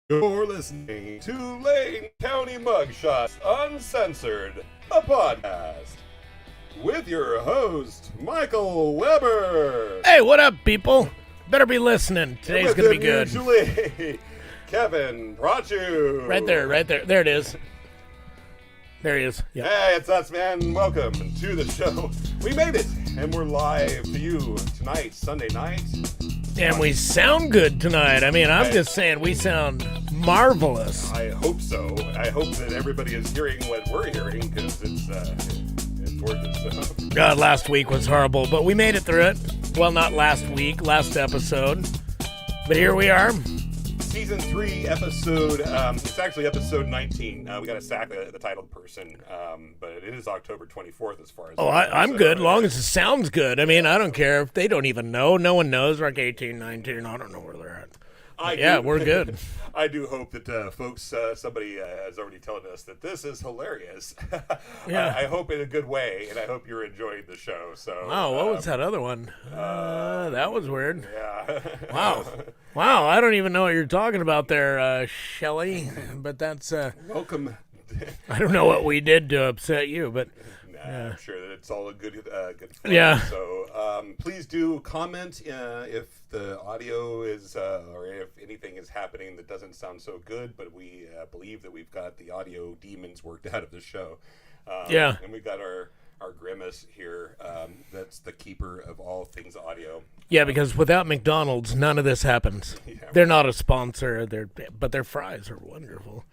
You're listening to Lane County Mugshots Uncensored, a podcast with your host, Michael Weber. Hey, what up, people? Better be listening. Today's going to be good. Usually, Kevin Prociw. Right there. There it is. There he is. Yep. Hey, it's us, man. Welcome to the show. We made it, and we're live to you tonight, Sunday night. And we sound good tonight. I mean, I'm just saying we sound marvelous. I hope so. I hope that everybody is hearing what we're hearing, because it's gorgeous. God, last week was horrible, but we made it through it. Well, not last week, last episode. But here we are. Season 3, episode, it's actually episode 19. We got to sack the titled person, but it is October 24th as far as... Oh, I'm good, long as it sounds good. I mean, I don't care if they don't even know. No one knows. We're like 18, 19, I don't know where they're at. We're good. I do hope that folks, somebody has already told us that this is hilarious. Yeah. I hope in a good way, and I hope you're enjoying the show. So. Oh, what was that other one? That was weird. Yeah. Wow, I don't even know what you're talking about there, Shelley, but that's... Welcome. I don't know what we did to upset you, but... I'm sure that it's all a good fun. Yeah. So please do comment if the audio is or if anything is happening that doesn't sound so good. But we believe that we've got the audio demons worked out of the show. Yeah. And we got our Grimace here. That's the keeper of all things audio. Yeah, because without McDonald's, none of this happens. Yeah. They're not a sponsor, but their fries are wonderful.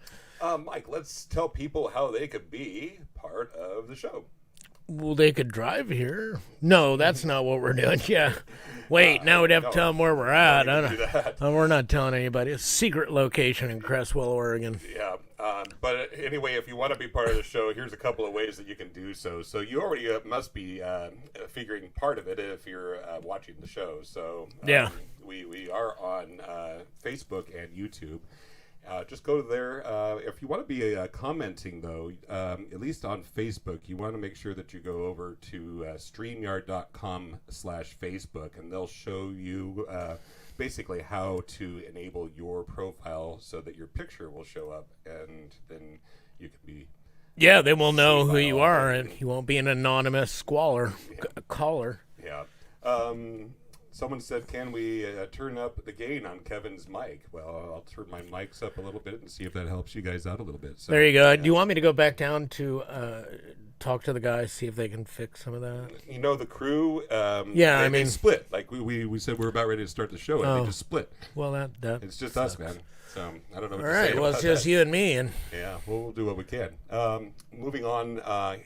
Mike, let's tell people how they could be part of the show. Well, they could drive here. No, that's not what we're doing. Yeah. Wait, now we'd have to tell them where we're at. We're not telling anybody. It's a secret location in Crestwell, Oregon. Yeah. But anyway, if you want to be part of the show, here's a couple of ways that you can do so. So you already must be figuring part of it if you're watching the show. So yeah, we are on Facebook and YouTube. Just go there. If you want to be commenting, though, at least on Facebook, you want to make sure that you go over to StreamYard.com/Facebook, and they'll show you basically how to enable your profile so that your picture will show up, and then you can be... Yeah, they will know who you are, and you won't be an anonymous caller. Yeah. Someone said, can we turn up the gain on Kevin's mic? Well, I'll turn my mics up a little bit and see if that helps you guys out a little bit. So, there you go. Yeah. Do you want me to go back down to talk to the guys, see if they can fix some of that? You know, the crew, they split. Like we said we were about ready to start the show, and they just split. Well, that it's just sucks. us, man. So I don't know what All to say right, well, it's just that. you and me. Yeah, we'll do what we can. Moving on,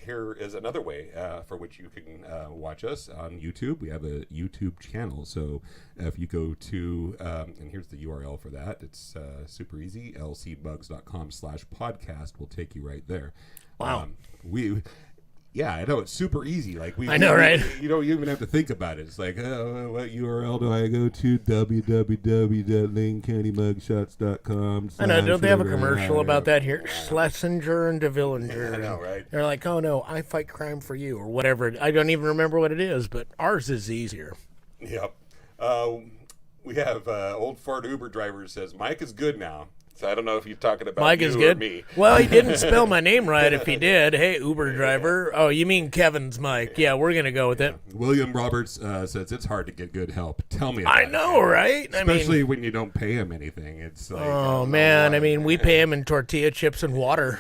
here is another way for which you can watch us on YouTube. We have a YouTube channel. So if you go to, and here's the URL for that, it's super easy, lcbugs.com/podcast will take you right there. Wow. Yeah, I know, it's super easy. Like I know, right? You don't even have to think about it. It's like, what URL do I go to? www.lanecountymugshots.com. I know, don't they have a commercial about that here? Schlesinger and DeVillinger. I know, right? They're like, oh no, I fight crime for you, or whatever. I don't even remember what it is, but ours is easier. Yep. We have old fart Uber driver says, Mike is good now. So I don't know if he's talking about Mike you is good. Or me. Well, he didn't spell my name right if he did. Hey, Uber driver. Oh, you mean Kevin's Mike. Yeah, we're going to go with it. William Roberts says, it's hard to get good help. Tell me about it. I know, right? Especially when you don't pay him anything. It's like, oh, man. I mean, we pay him in tortilla chips and water.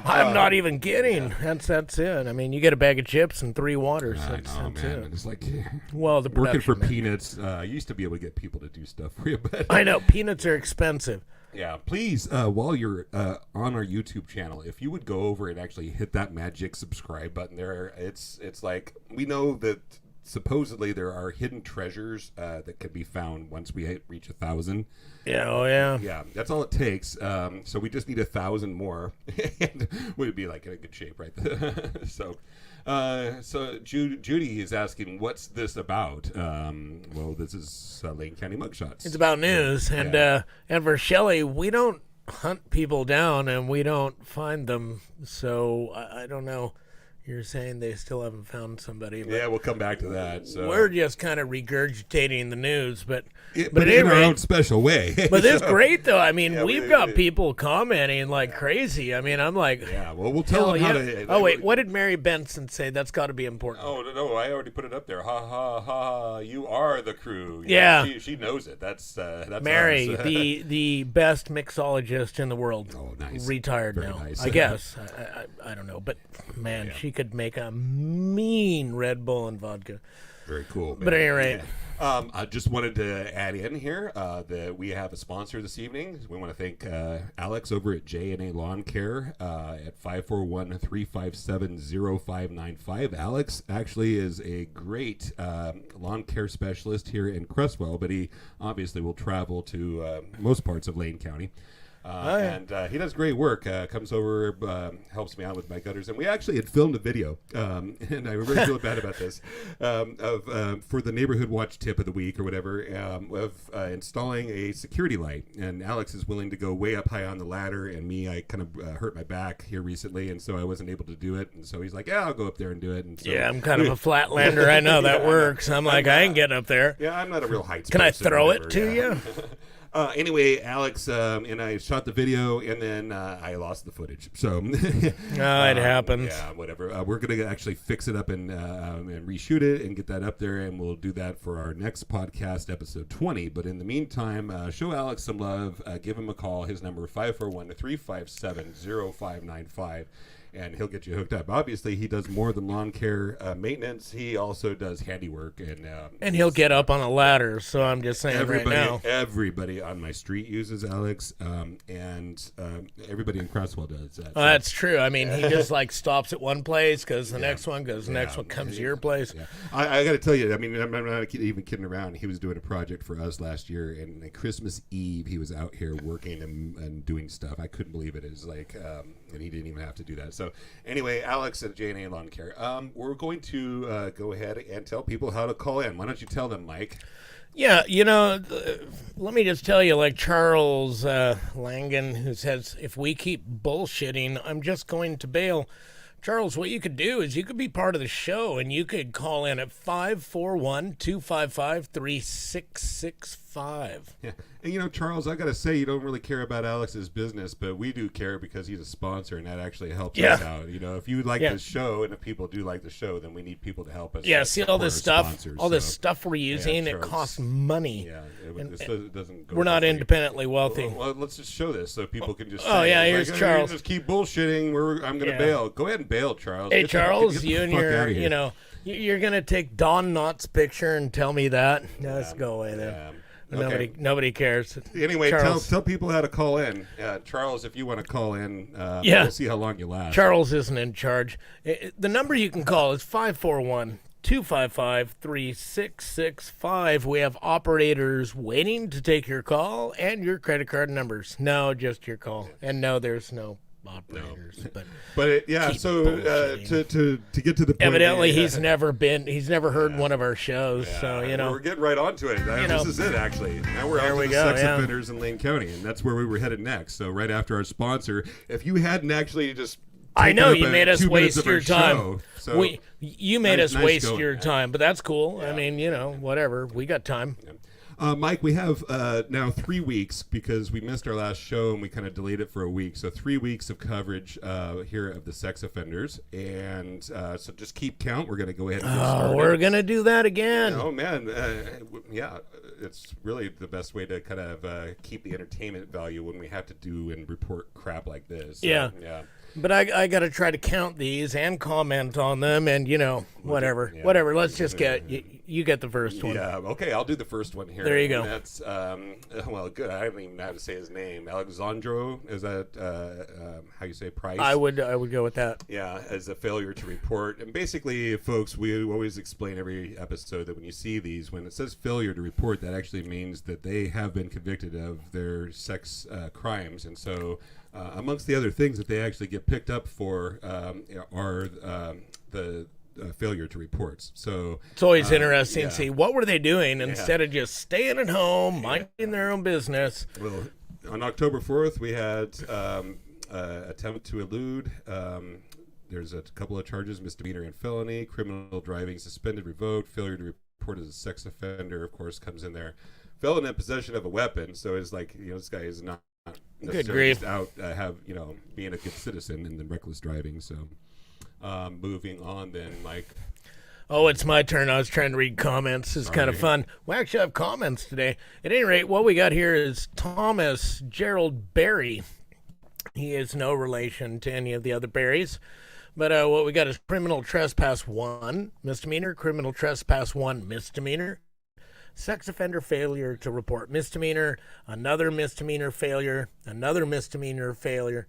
I'm not even kidding. Yeah. That's it. I mean, you get a bag of chips and 3 waters. That's man. it. It's like, well, the working for peanuts. I used to be able to get people to do stuff for you, but I know peanuts are expensive. Yeah, please, while you're on our YouTube channel, if you would go over and actually hit that magic subscribe button there, it's like, we know that supposedly there are hidden treasures that can be found once we reach 1,000. Yeah, oh yeah. Yeah, that's all it takes. So we just need 1,000 more, and we'd be like in a good shape right there. So Judy is asking, what's this about? Well, this is Lane County Mugshots. It's about news, and for Shelley, we don't hunt people down and we don't find them. So I don't know. You're saying they still haven't found somebody. But Yeah, we'll come back to that. So. we're just kind of regurgitating the news, but But in our own special way. But it's great, though. I mean, Yeah, we've got people commenting like crazy. I mean, I'm like, yeah, well, we'll tell them how to. Oh, wait, what did Mary Benson say? That's got to be important. Oh, no, I already put it up there. Ha, ha, ha, you are the crew. Yeah. She knows it. That's Mary, ours. the best mixologist in the world. Oh, nice. Retired Very now, nice. I guess. I don't know, but man, she could make a mean Red Bull and vodka. Very cool. But at any rate. I just wanted to add in here that we have a sponsor this evening. We want to thank Alex over at J&A Lawn Care at 541-357-0595. Alex actually is a great lawn care specialist here in Cresswell, but he obviously will travel to most parts of Lane County. And he does great work. Comes over, helps me out with my gutters, and we actually had filmed a video, and I really feel bad about this, for the neighborhood watch tip of the week or whatever, of installing a security light. And Alex is willing to go way up high on the ladder, and me, I kind of hurt my back here recently, and so I wasn't able to do it. And so he's like, "Yeah, I'll go up there and do it." And so, Yeah, I'm kind of a flatlander. I know that works. I'm like, I ain't getting up there. Yeah, I'm not a real heights Can I person or throw whatever, it to you? Anyway, Alex and I shot the video, and then I lost the footage. So it happens. Yeah, whatever. We're gonna actually fix it up and reshoot it and get that up there, and we'll do that for our next podcast, episode 20. But in the meantime, show Alex some love. Give him a call. His number 541-357-0595. And he'll get you hooked up. Obviously, he does more than lawn care maintenance. He also does handiwork, and he'll get up on a ladder. So I'm just saying right now. Everybody on my street uses Alex, and everybody in Cresswell does that. Oh, that's true. I mean, he just like stops at one place, goes to the next one, goes to the next one, comes to your place. Yeah. I got to tell you, I mean, I'm not even kidding around. He was doing a project for us last year, and on Christmas Eve, he was out here working and doing stuff. I couldn't believe it. It was like, and he didn't even have to do that. So anyway, Alex at J&A Lawn Care. We're going to go ahead and tell people how to call in. Why don't you tell them, Mike? Yeah, let me just tell you, like Charles Langan, who says, if we keep bullshitting, I'm just going to bail. Charles, what you could do is you could be part of the show, and you could call in at 541-255-3665. Yeah. And, Charles, I got to say, you don't really care about Alex's business, but we do care because he's a sponsor, and that actually helps us out. If you like the show, and if people do like the show, then we need people to help us. Yeah, see all this stuff, this stuff we're using, it costs money. Yeah, it doesn't go. We're not independently wealthy. Well, let's just show this so people can just here's Charles. Just keep bullshitting. I'm going to bail. Go ahead and bail, Charles. Hey, Charles, you and your, you're going to take Don Knott's picture and tell me that? No, let's go away then. Yeah. Nobody cares. Anyway, tell people how to call in. Charles, if you want to call in, we'll see how long you last. Charles isn't in charge. The number you can call is 541-255-3665. We have operators waiting to take your call and your credit card numbers. No, just your call. And no, there's no operators. No. But so to get to the point, evidently he's never heard one of our shows. Yeah, so we're getting right onto it. This is it actually. Now we're on to the sex offenders in Lane County, and that's where we were headed next. So right after our sponsor, if you hadn't actually just I know you made us waste your time. So you made us waste your time, but that's cool. Yeah. I mean, whatever. We got time. Yeah. Mike, we have now 3 weeks because we missed our last show and we kind of delayed it for a week. So 3 weeks of coverage here of the sex offenders. And so just keep count. We're going to go ahead and get started. We're going to do that again. Oh, man. Yeah, it's really the best way to kind of keep the entertainment value when we have to do and report crap like this. Yeah. But I got to try to count these and comment on them and, whatever. Whatever. Let's just get, you get the first one. Yeah, okay, I'll do the first one here. There you go. And that's, good. I don't even know how to say his name. Alexandro, is that how you say Price? I would go with that. Yeah, as a failure to report. And basically, folks, we always explain every episode that when you see these, when it says failure to report, that actually means that they have been convicted of their sex crimes. And so amongst the other things that they actually get picked up for are the failure to reports. So it's always interesting to see what were they doing instead of just staying at home, minding their own business. Well, on October 4th, we had attempt to elude there's a couple of charges: misdemeanor and felony, criminal driving suspended, revoked, failure to report as a sex offender. Of course, comes in there. Felon in possession of a weapon. So it's like, this guy is not necessarily just out being a good citizen and then reckless driving. So moving on then, Mike. Oh, it's my turn. I was trying to read comments. It's kind of fun. We actually have comments today. At any rate, what we got here is Thomas Gerald Barry. He is no relation to any of the other Barrys. But what we got is criminal trespass 1, misdemeanor, criminal trespass 1, misdemeanor, sex offender failure to report misdemeanor, another misdemeanor failure, another misdemeanor failure,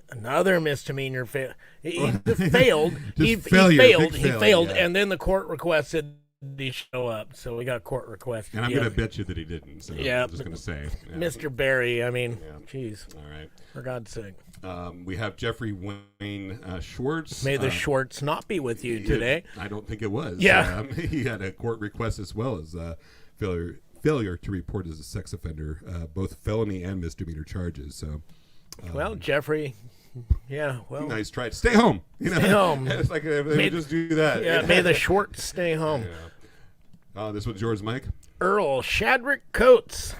another misdemeanor failure. He failed. He failed, yeah. And then the court requested he show up. So we got court requested. And I'm going to bet you that he didn't. So yeah, I'm just going to say. Yeah. Mr. Barry, I mean, geez. All right. For God's sake. We have Jeffrey Wayne Schwartz. May the Schwartz not be with you today. I don't think it was. Yeah. He had a court request as well as failure to report as a sex offender, both felony and misdemeanor charges. So, well, Jeffrey, yeah, well, nice try. Stay home. Stay home. It's like they just do that. Yeah, may the Schwartz stay home. Yeah. This one's yours, Mike. Earl Shadrick Coates.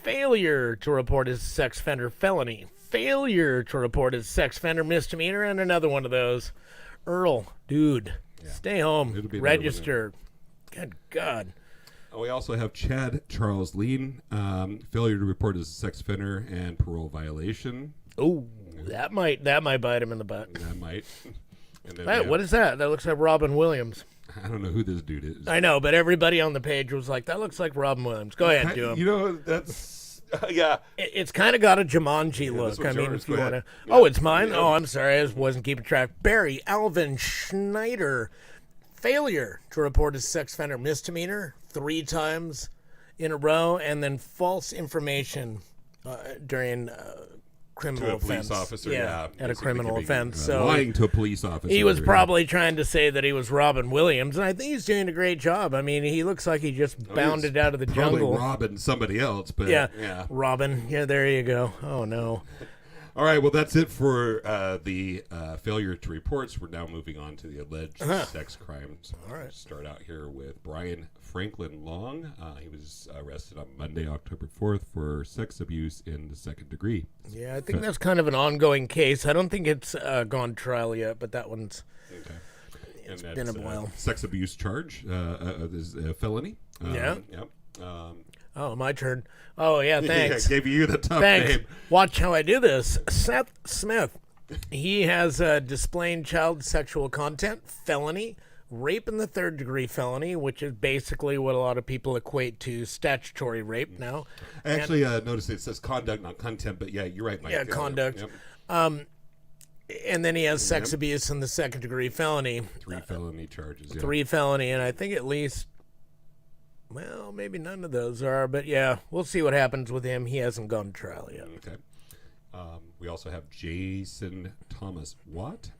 Failure to report as sex offender felony. Failure to report as sex offender misdemeanor, and another one of those. Earl, dude, stay home. Register. Good God. We also have Chad Charles Lean. Failure to report as a sex offender and parole violation. Oh, that might bite him in the butt. That might. And then Hey, what is that? That looks like Robin Williams. I don't know who this dude is. I know, but everybody on the page was like, that looks like Robin Williams. Go ahead, do him. That's... yeah. It's kind of got a Jumanji look. I mean, yours. if you Go want to... ahead. Oh, it's mine? Yeah. Oh, I'm sorry. I just wasn't keeping track. Barry Alvin Schneider. Failure to report as sex offender misdemeanor 3 times in a row, and then false information during... criminal to a police offense. officer, at a criminal offense. So lying to a police officer. He was probably trying to say that he was Robin Williams, and I think he's doing a great job. I mean, he looks like he just bounded out of the jungle. Probably robbing somebody else, but yeah, Robin. Yeah, there you go. Oh no. All right, well, that's it for the failure to reports. We're now moving on to the alleged sex crimes. All right. Start out here with Brian Franklin Long. He was arrested on Monday, October 4th for sex abuse in the second degree. Yeah, I think that's kind of an ongoing case. I don't think it's gone to trial yet, but that one's it's been a while. Sex abuse charge is a felony. Yeah. Yep. Oh, my turn. Oh, yeah, thanks. Gave you the tough thanks. name. Watch how I do this. Seth Smith. He has displaying child sexual content, felony, rape in the third degree felony, which is basically what a lot of people equate to statutory rape now. I actually noticed it says conduct, not content, but yeah, you're right, Mike. Yeah, conduct. Yep. And then he has sex abuse in the second degree felony. 3 felony charges. Yeah. 3 felony, and I think at least... Well, maybe none of those are, but yeah, we'll see what happens with him. He hasn't gone to trial yet. Okay. We also have Jason Thomas Watt.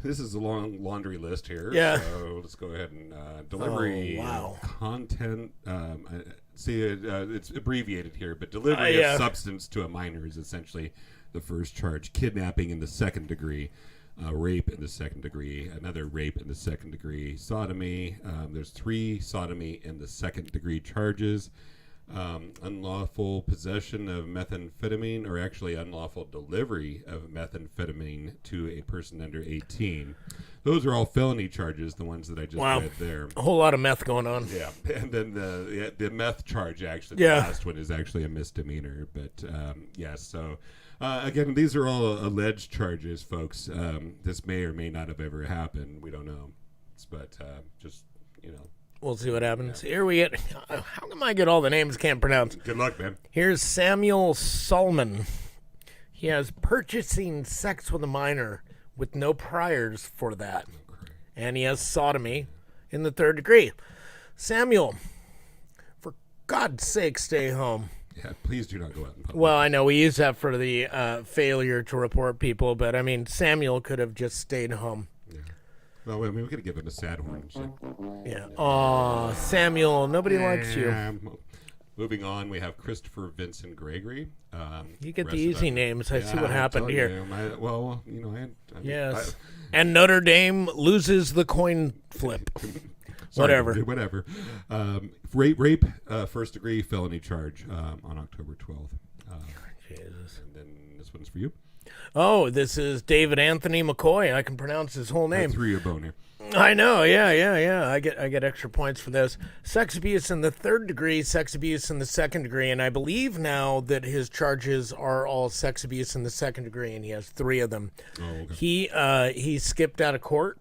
This is a long laundry list here. Yeah. So let's go ahead and delivery content. It's abbreviated here, but delivery of substance to a minor is essentially the first charge. Kidnapping in the second degree. Rape in the second degree, another rape in the second degree, sodomy. There's 3 sodomy in the second degree charges. Unlawful possession of methamphetamine, or actually unlawful delivery of methamphetamine to a person under 18. Those are all felony charges, the ones that I just read there. A whole lot of meth going on. Yeah, and then the meth charge, actually, the last one is actually a misdemeanor. But, so... again, these are all alleged charges, folks. This may or may not have ever happened. We don't know. But just, We'll see what happens. Here we get... How come I get all the names can't pronounce? Good luck, man. Here's Samuel Solomon. He has purchasing sex with a minor with no priors for that. Okay. And he has sodomy in the third degree. Samuel, for God's sake, stay home. Yeah, please do not go out in public. Well, I know we use that for the failure to report people, but I mean, Samuel could have just stayed home. Yeah. Well, I mean, we could give him a sad horn. Yeah. Aw, Samuel, nobody likes you. Moving on, we have Christopher Vincent Gregory. You get the easy names. I see what happened here. Yes. And Notre Dame loses the coin flip. Whatever. Rape, first degree felony charge on October 12th. Jesus. And then this one's for you. Oh, this is David Anthony McCoy. I can pronounce his whole name. Threw your bone here. I know. Yeah. I get extra points for this. Sex abuse in the third degree, sex abuse in the second degree, and I believe now that his charges are all sex abuse in the second degree, and he has 3 of them. Oh, okay. He skipped out of court.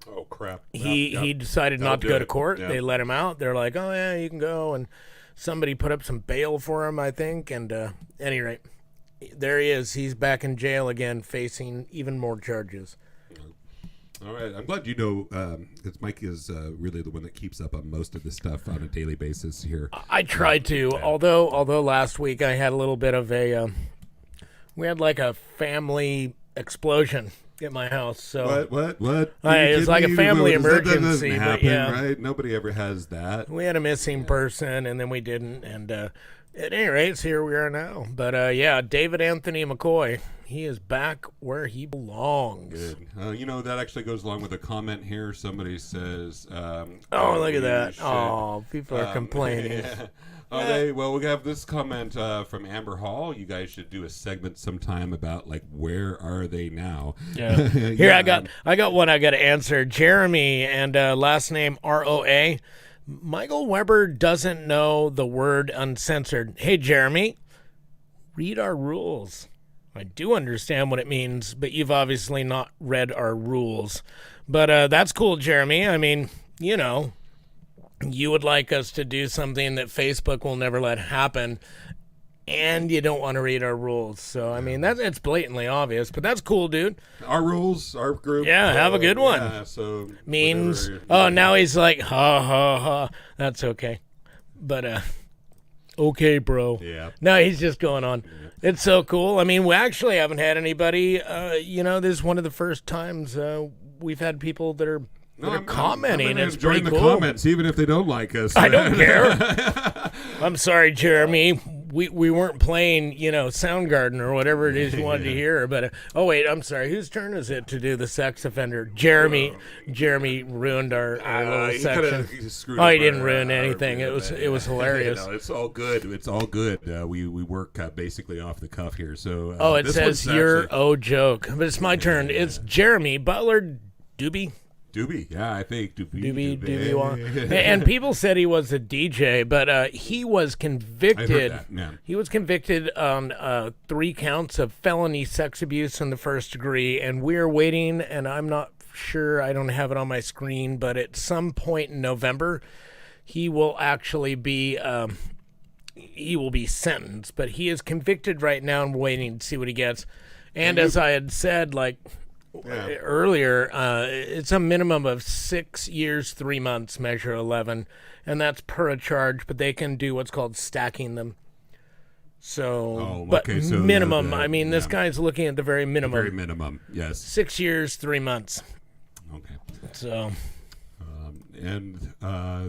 Oh, crap. He decided not to go to court. They let him out. They're like, oh, yeah, you can go. And somebody put up some bail for him, I think. And at any rate, there he is. He's back in jail again, facing even more charges. All right. I'm glad you know, because Mike is really the one that keeps up on most of this stuff on a daily basis here. I try to, although last week I had a little bit of we had like a family explosion at my house. So What? It's like a family emergency. That doesn't happen, but right? Nobody ever has that. We had a missing person, and then we didn't. And at any rate, here we are now. But David Anthony McCoy, he is back where he belongs. Good. That actually goes along with a comment here. Somebody says, look at that. People are complaining. Yeah. Okay, well, we have this comment from Amber Hall. You guys should do a segment sometime about where are they now? Yeah. Here I got one I got to answer. Jeremy and last name ROA. Michael Weber doesn't know the word uncensored. Hey, Jeremy, read our rules. I do understand what it means, but you've obviously not read our rules. But that's cool, Jeremy. I mean, you would like us to do something that Facebook will never let happen, and you don't want to read our rules. So, I mean, it's blatantly obvious, but that's cool, dude. Our rules, our group. Yeah, have a good one. Yeah, so means, now he's like, ha, ha, ha. That's okay. But, okay, bro. Yeah. No, he's just going on. Yeah. It's so cool. I mean, we actually haven't had anybody, this is one of the first times we've had people that are commenting. I'm it's pretty the cool. Comments, even if they don't like us. I don't care. I'm sorry, Jeremy. We weren't playing, Soundgarden or whatever it is you wanted to hear. But wait, I'm sorry. Whose turn is it to do the sex offender? Jeremy. Jeremy ruined our little section. He didn't ruin anything. It was hilarious. It's all good. It's all good. We work basically off the cuff here. So it says your joke, but it's my turn. It's Jeremy Butler Doobie. Doobie, yeah, I think Doobie. And people said he was a DJ, but he was convicted. I heard that, yeah. He was convicted on 3 counts of felony sex abuse in the first degree, and we're waiting. And I'm not sure. I don't have it on my screen, but at some point in November, he will actually be. He will be sentenced, but he is convicted right now, and we're waiting to see what he gets. And as I had said, earlier, it's a minimum of 6 years, 3 months, measure 11, and that's per a charge, but they can do what's called stacking them. So, minimum, this guy's looking at the very minimum. The very minimum, yes. 6 years, 3 months. Okay. So... and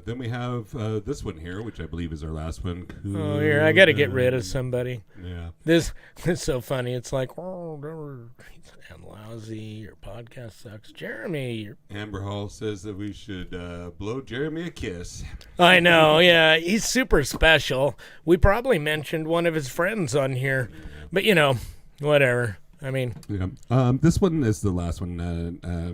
then we have this one here, which I believe is our last one. Here, I got to get rid of somebody. Yeah. This is so funny. It's like, I'm lousy. Your podcast sucks. Jeremy. Amber Hall says that we should blow Jeremy a kiss. I know, yeah. He's super special. We probably mentioned one of his friends on here. But, whatever. I mean, this one is the last one.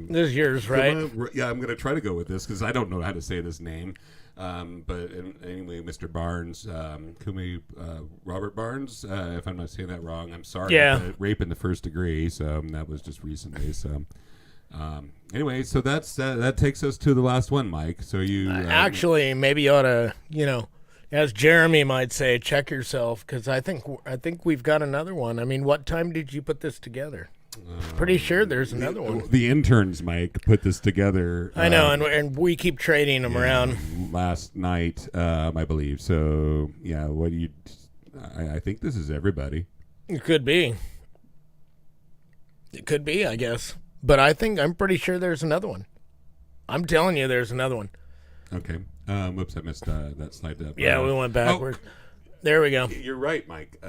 This is yours, right? I'm going to try to go with this because I don't know how to say this name. But anyway, Mr. Barnes, Robert Barnes, if I'm not saying that wrong, I'm sorry. Yeah. But rape in the first degree, so that was just recently. So anyway, so that takes us to the last one, Mike. So you actually maybe you ought to, as Jeremy might say, check yourself, because I think we've got another one. I mean, what time did you put this together? Pretty sure there's another one. The interns, Mike, put this together. I know, and we keep trading them around. Last night, I believe. So, yeah, what do you... I think this is everybody. It could be. It could be, I guess. But I'm pretty sure there's another one. I'm telling you there's another one. Okay. Whoops, I missed that slide up. Yeah, we went backward. There we go. You're right, Mike.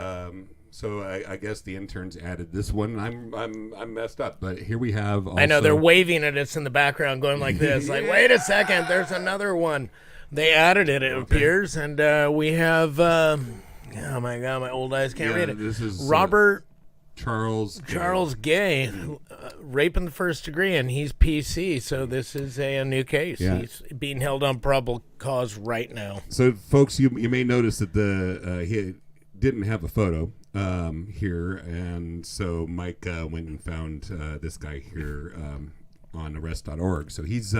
So I guess the interns added this one. I'm messed up, but here we have. Also, I know they're waving at us in the background, going like this. Like, wait a second, there's another one. They added it, it appears, and we have. Oh my God, my old eyes can't read it. This is Robert Charles Gay, rape in the first degree, and he's PC. So this is a new case. Yeah. He's being held on probable cause right now. So, folks, you may notice that he didn't have a photo here, and so Mike went and found this guy here on arrest.org. So he's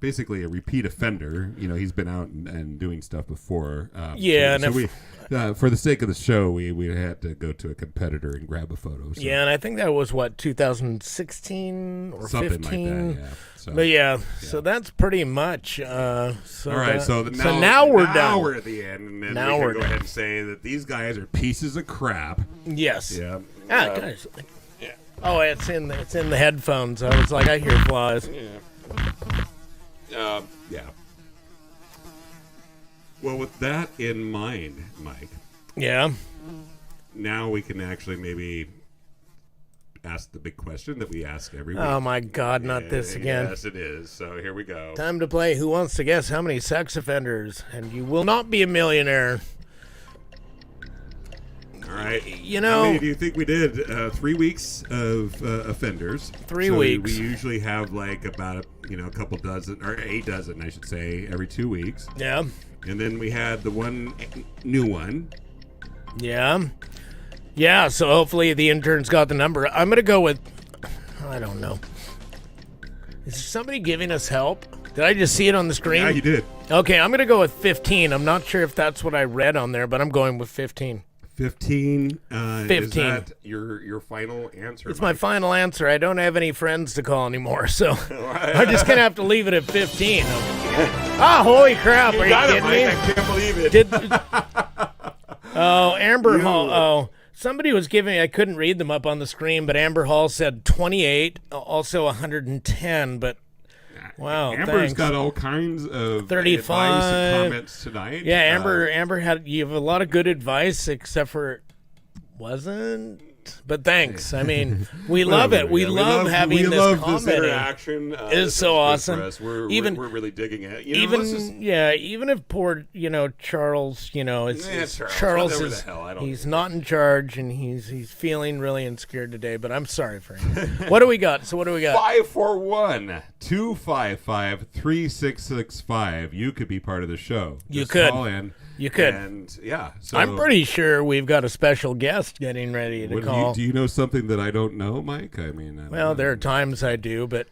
basically a repeat offender. You know, he's been out and doing stuff before. For the sake of the show, we had to go to a competitor and grab a photo. So. Yeah, and I think that was, 2016 or something 15? Like that, yeah. So, But so that's pretty much. All right, so now we're done. Now we're at the end, and then now we we're can go ahead and say that these guys are pieces of crap. Yes. Yeah. Guys. Yeah. Oh, it's in the headphones. I was like, I hear flies. Yeah. Yeah. Well, with that in mind, Mike. Yeah. Now we can actually maybe ask the big question that we ask every week. Oh my God, not this again. Yes, it is. So here we go. Time to play Who Wants to Guess How Many Sex Offenders? And you will not be a millionaire. All right. You know. How many do you think we did? 3 weeks of offenders. 3 weeks. We usually have like about a couple dozen, or a dozen, I should say, every 2 weeks. Yeah. And then we had the one new one. Yeah. Yeah, so hopefully the intern's got the number. I'm going to go with, I don't know. Is somebody giving us help? Did I just see it on the screen? Yeah, you did. Okay, I'm going to go with 15. I'm not sure if that's what I read on there, but I'm going with 15. 15. 15. Is that your final answer? It's my final answer. I don't have any friends to call anymore, so I'm just going to have to leave it at 15. Holy crap. Are you kidding me? I can't believe it. Amber Hall. Oh, somebody was giving, I couldn't read them up on the screen, but Amber Hall said 28, also 110, but wow, Amber's thanks. got all kinds of 35 advice and comments tonight. Yeah, Amber you have a lot of good advice, except for it wasn't. But thanks. I mean, we love it. We love having this comedy. This interaction. It's so awesome. For us. We're really digging it. Even if poor, Charles, Charles Whatever is the hell, he's not in charge and he's feeling really insecure today. But I'm sorry for him. What do we got? So what do we got? 541-255-3665. You could be part of the show. You could call in. You could. And so I'm pretty sure we've got a special guest getting ready to call. Do you know something that I don't know, Mike? I mean, well, there are times I do, but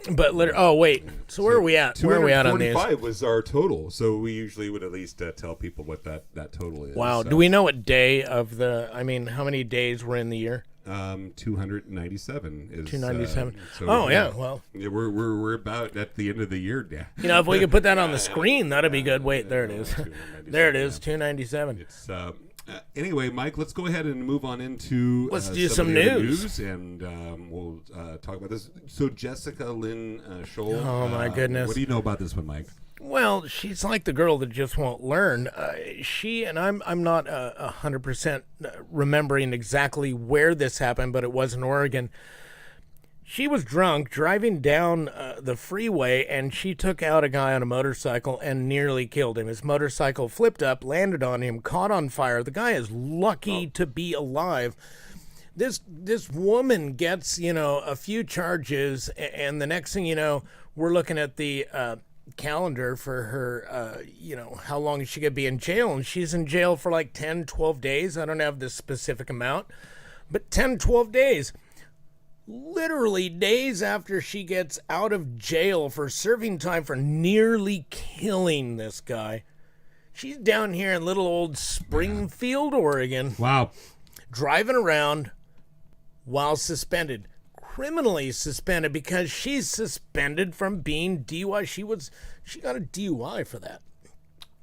oh wait. So where are we at? Where are we at on these? 245 was our total, so we usually would at least tell people what that total is. Wow. So. Do we know what day of how many days we're in the year? 297 is 297. Yeah, well, we're about at the end of the year. Yeah. If we could put that on the screen, that'd be good. Wait, there it is. There it is. 297. It's anyway, Mike. Let's go ahead and move on into let's do some news, and we'll talk about this. So Jessica Lynn Scholl. Oh my goodness! What do you know about this one, Mike? Well, she's like the girl that just won't learn. I'm not 100% remembering exactly where this happened, but it was in Oregon. She was drunk driving down the freeway, and she took out a guy on a motorcycle and nearly killed him. His motorcycle flipped up, landed on him, caught on fire. The guy is lucky to be alive. This woman gets, a few charges, and the next thing you know, we're looking at the calendar for her, how long she could be in jail, and she's in jail for like 10, 12 days. I don't have the specific amount, but 10, 12 days. Literally days after she gets out of jail for serving time for nearly killing this guy. She's down here in little old Springfield, Oregon. Wow. Driving around while suspended. Criminally suspended because she's suspended from being DUI. She got a DUI for that.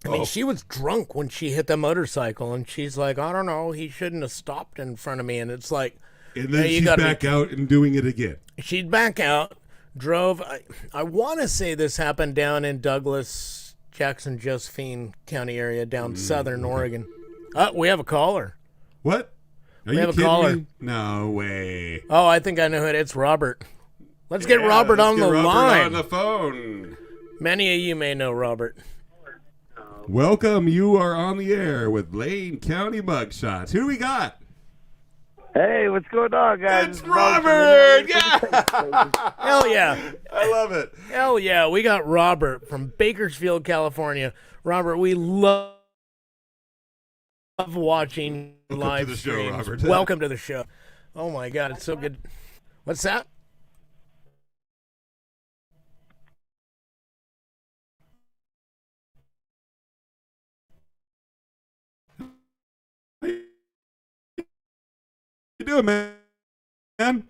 I mean, she was drunk when she hit the motorcycle, and she's like, I don't know, he shouldn't have stopped in front of me. And it's like, and then she's back out and doing it again. She'd back out, drove. I want to say this happened down in Douglas Jackson-Josephine County area down southern Oregon. We have a caller. What? Are We you have a kidding caller. me? No way. Oh, I think I know it. It's Robert. Let's get Robert on the line. On the phone. Many of you may know Robert. Welcome. You are on the air with Lane County Mugshots. Who we got? Hey, what's going on, guys? It's Robert. Yeah. Hell yeah. I love it. Hell yeah. We got Robert from Bakersfield, California. Robert, we love watching live to the show, streams. Robert. Welcome to the show. Oh my God, it's so good. What's that? How you doing, man?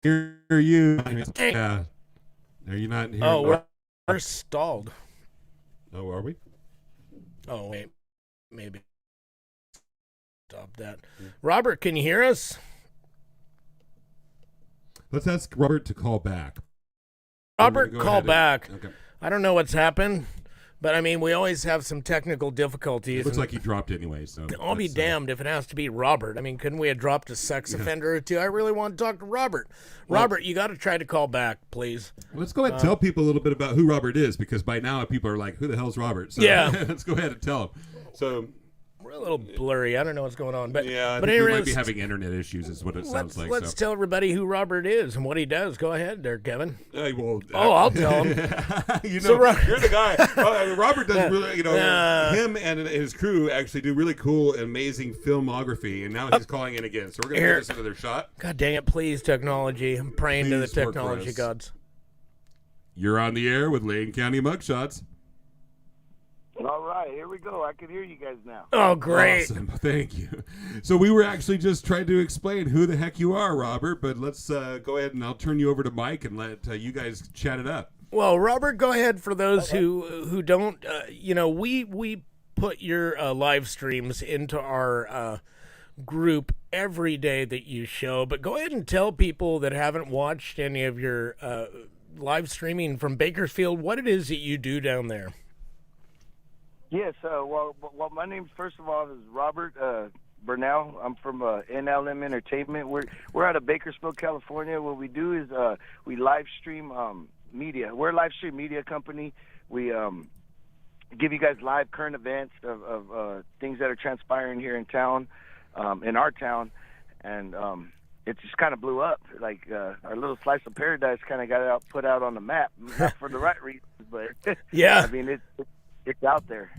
Hear you. Yeah. Are you not here? Oh, we're stalled. Oh, are we? Oh, wait. Maybe. Stop that. Robert, can you hear us? Let's ask Robert to call back. Robert, Go call ahead back. Okay. I don't know what's happened, but I mean, we always have some technical difficulties. Looks like he dropped anyway. So I'll be damned if it has to be Robert. I mean, couldn't we have dropped a sex offender or two? I really want to talk to Robert. Robert, you got to try to call back, please. Let's go ahead and tell people a little bit about who Robert is, because by now people are like, who the hell's Robert? So Yeah. let's go ahead and tell them. So We're a little blurry. I don't know what's going on, but yeah, I but think we anyways, might be having internet issues is what it sounds like. let's tell everybody who Robert is and what he does. Go ahead there, Kevin. I'll tell him. You know, So, you're the guy. Robert does really, him and his crew actually do really cool, amazing filmography, and now he's calling in again. So we're going to give this another shot. God dang it, please, technology. I'm praying to the Please work for technology us. gods. You're on the air with Lane County Mugshots. All right, here we go. I can hear you guys now. Oh, great. Awesome. Thank you. So we were actually just trying to explain who the heck you are, Robert, but let's go ahead and I'll turn you over to Mike and let you guys chat it up. Well, Robert, go ahead. For those who don't, we put your live streams into our group every day that you show, but go ahead and tell people that haven't watched any of your live streaming from Bakersfield what it is that you do down there. Yes, well, my name, first of all, is Robert Burnell. I'm from NLM Entertainment. We're out of Bakersfield, California. What we do is we live stream media. We're a live stream media company. We give you guys live current events of things that are transpiring here in town, in our town, and it just kind of blew up. Like our little slice of paradise kind of got put out on the map, not for the right reasons, but Yeah. I mean it's out there.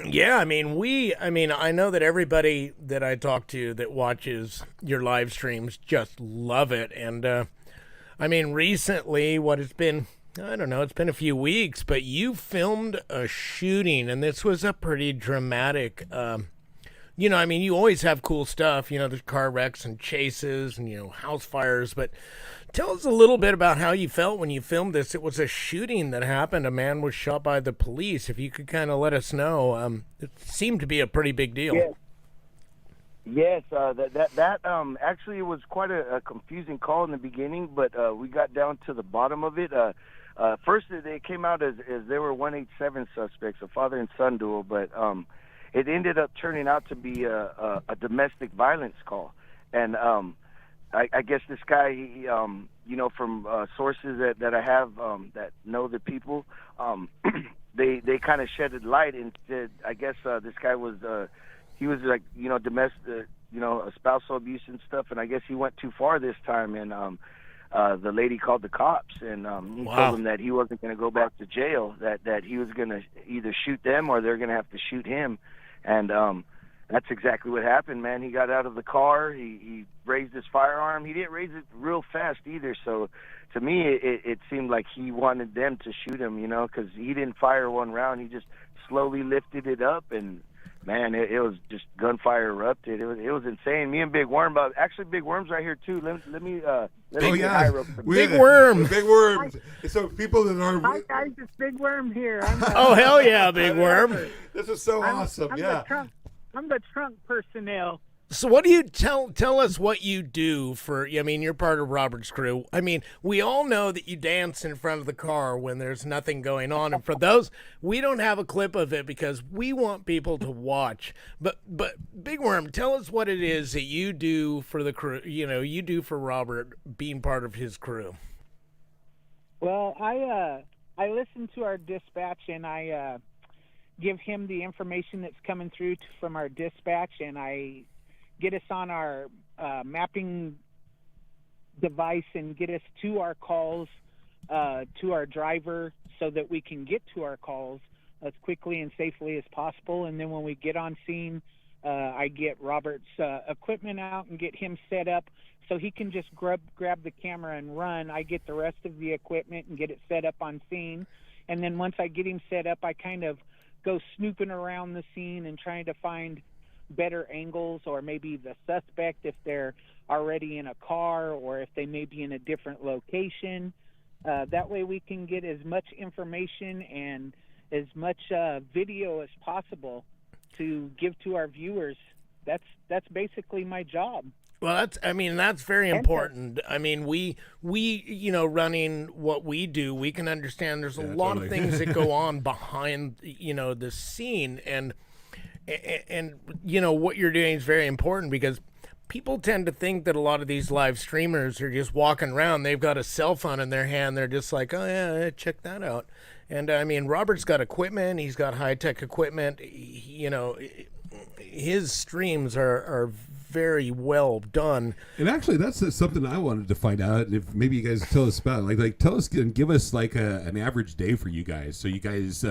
Yeah, I mean, I know that everybody that I talk to that watches your live streams just love it. And, I mean, recently, it's been a few weeks, but you filmed a shooting, and this was a pretty dramatic, you always have cool stuff, there's car wrecks and chases and, house fires, but tell us a little bit about how you felt when you filmed this. It was a shooting that happened. A man was shot by the police. If you could kind of let us know, it seemed to be a pretty big deal. Yes, that actually was quite a confusing call in the beginning, but we got down to the bottom of it. First, they came out as there were 187 suspects, a father and son duel, but it ended up turning out to be a domestic violence call, and I guess this guy, from sources that I have that know the people, they kind of shedded light and said, I guess this guy was he was like domestic, spousal abuse and stuff, and I guess he went too far this time, and the lady called the cops, and he told them that he wasn't going to go back to jail, that he was going to either shoot them or they're going to have to shoot him, and that's exactly what happened, man. He got out of the car. He raised his firearm. He didn't raise it real fast either. So to me, it seemed like he wanted them to shoot him, because he didn't fire one round. He just slowly lifted it up, and man, it was just gunfire erupted. It was insane. Me and Big Worm, actually Big Worm's right here too. Let me say hi real quick. Big Worm. Big Worm. So people that are Hi guys, it's Big Worm here. Oh hell yeah, Big Worm. This is so awesome. I'm Yeah. I'm the trunk personnel. So what do you tell us what you do for, I mean, you're part of Robert's crew. I mean, we all know that you dance in front of the car when there's nothing going on. And for those, we don't have a clip of it because we want people to watch. But Big Worm, tell us what it is that you do for the crew, you do for Robert being part of his crew. Well, I listen to our dispatch, and I give him the information that's coming through from our dispatch, and I get us on our mapping device and get us to our calls, to our driver, so that we can get to our calls as quickly and safely as possible. And then when we get on scene, I get Robert's equipment out and get him set up so he can just grab the camera and run. I get the rest of the equipment and get it set up on scene. And then once I get him set up, I kind of go snooping around the scene and trying to find better angles, or maybe the suspect if they're already in a car or if they may be in a different location. That way we can get as much information and as much video as possible to give to our viewers. That's basically my job. Well, that's very important. I mean, we running what we do, we can understand there's a lot of things that go on behind, the scene, and what you're doing is very important because people tend to think that a lot of these live streamers are just walking around. They've got a cell phone in their hand. They're just like, oh, yeah, check that out. And, I mean, Robert's got equipment. He's got high-tech equipment. His streams are very well done. And actually, that's something I wanted to find out. If maybe you guys tell us about it. Like tell us and give us like an average day for you guys. So you guys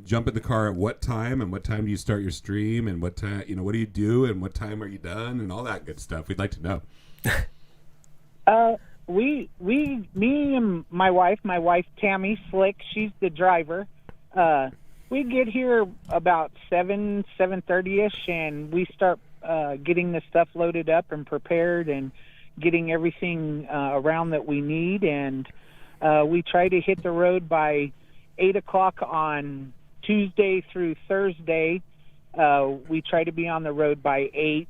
jump in the car at what time, and what time do you start your stream, and what time, what do you do, and what time are you done, and all that good stuff. We'd like to know. Me and my wife Tammy Slick, she's the driver. We get here about 7:30ish, and we start getting the stuff loaded up and prepared and getting everything around that we need. And we try to hit the road by 8 o'clock on Tuesday through Thursday. We try to be on the road by 8.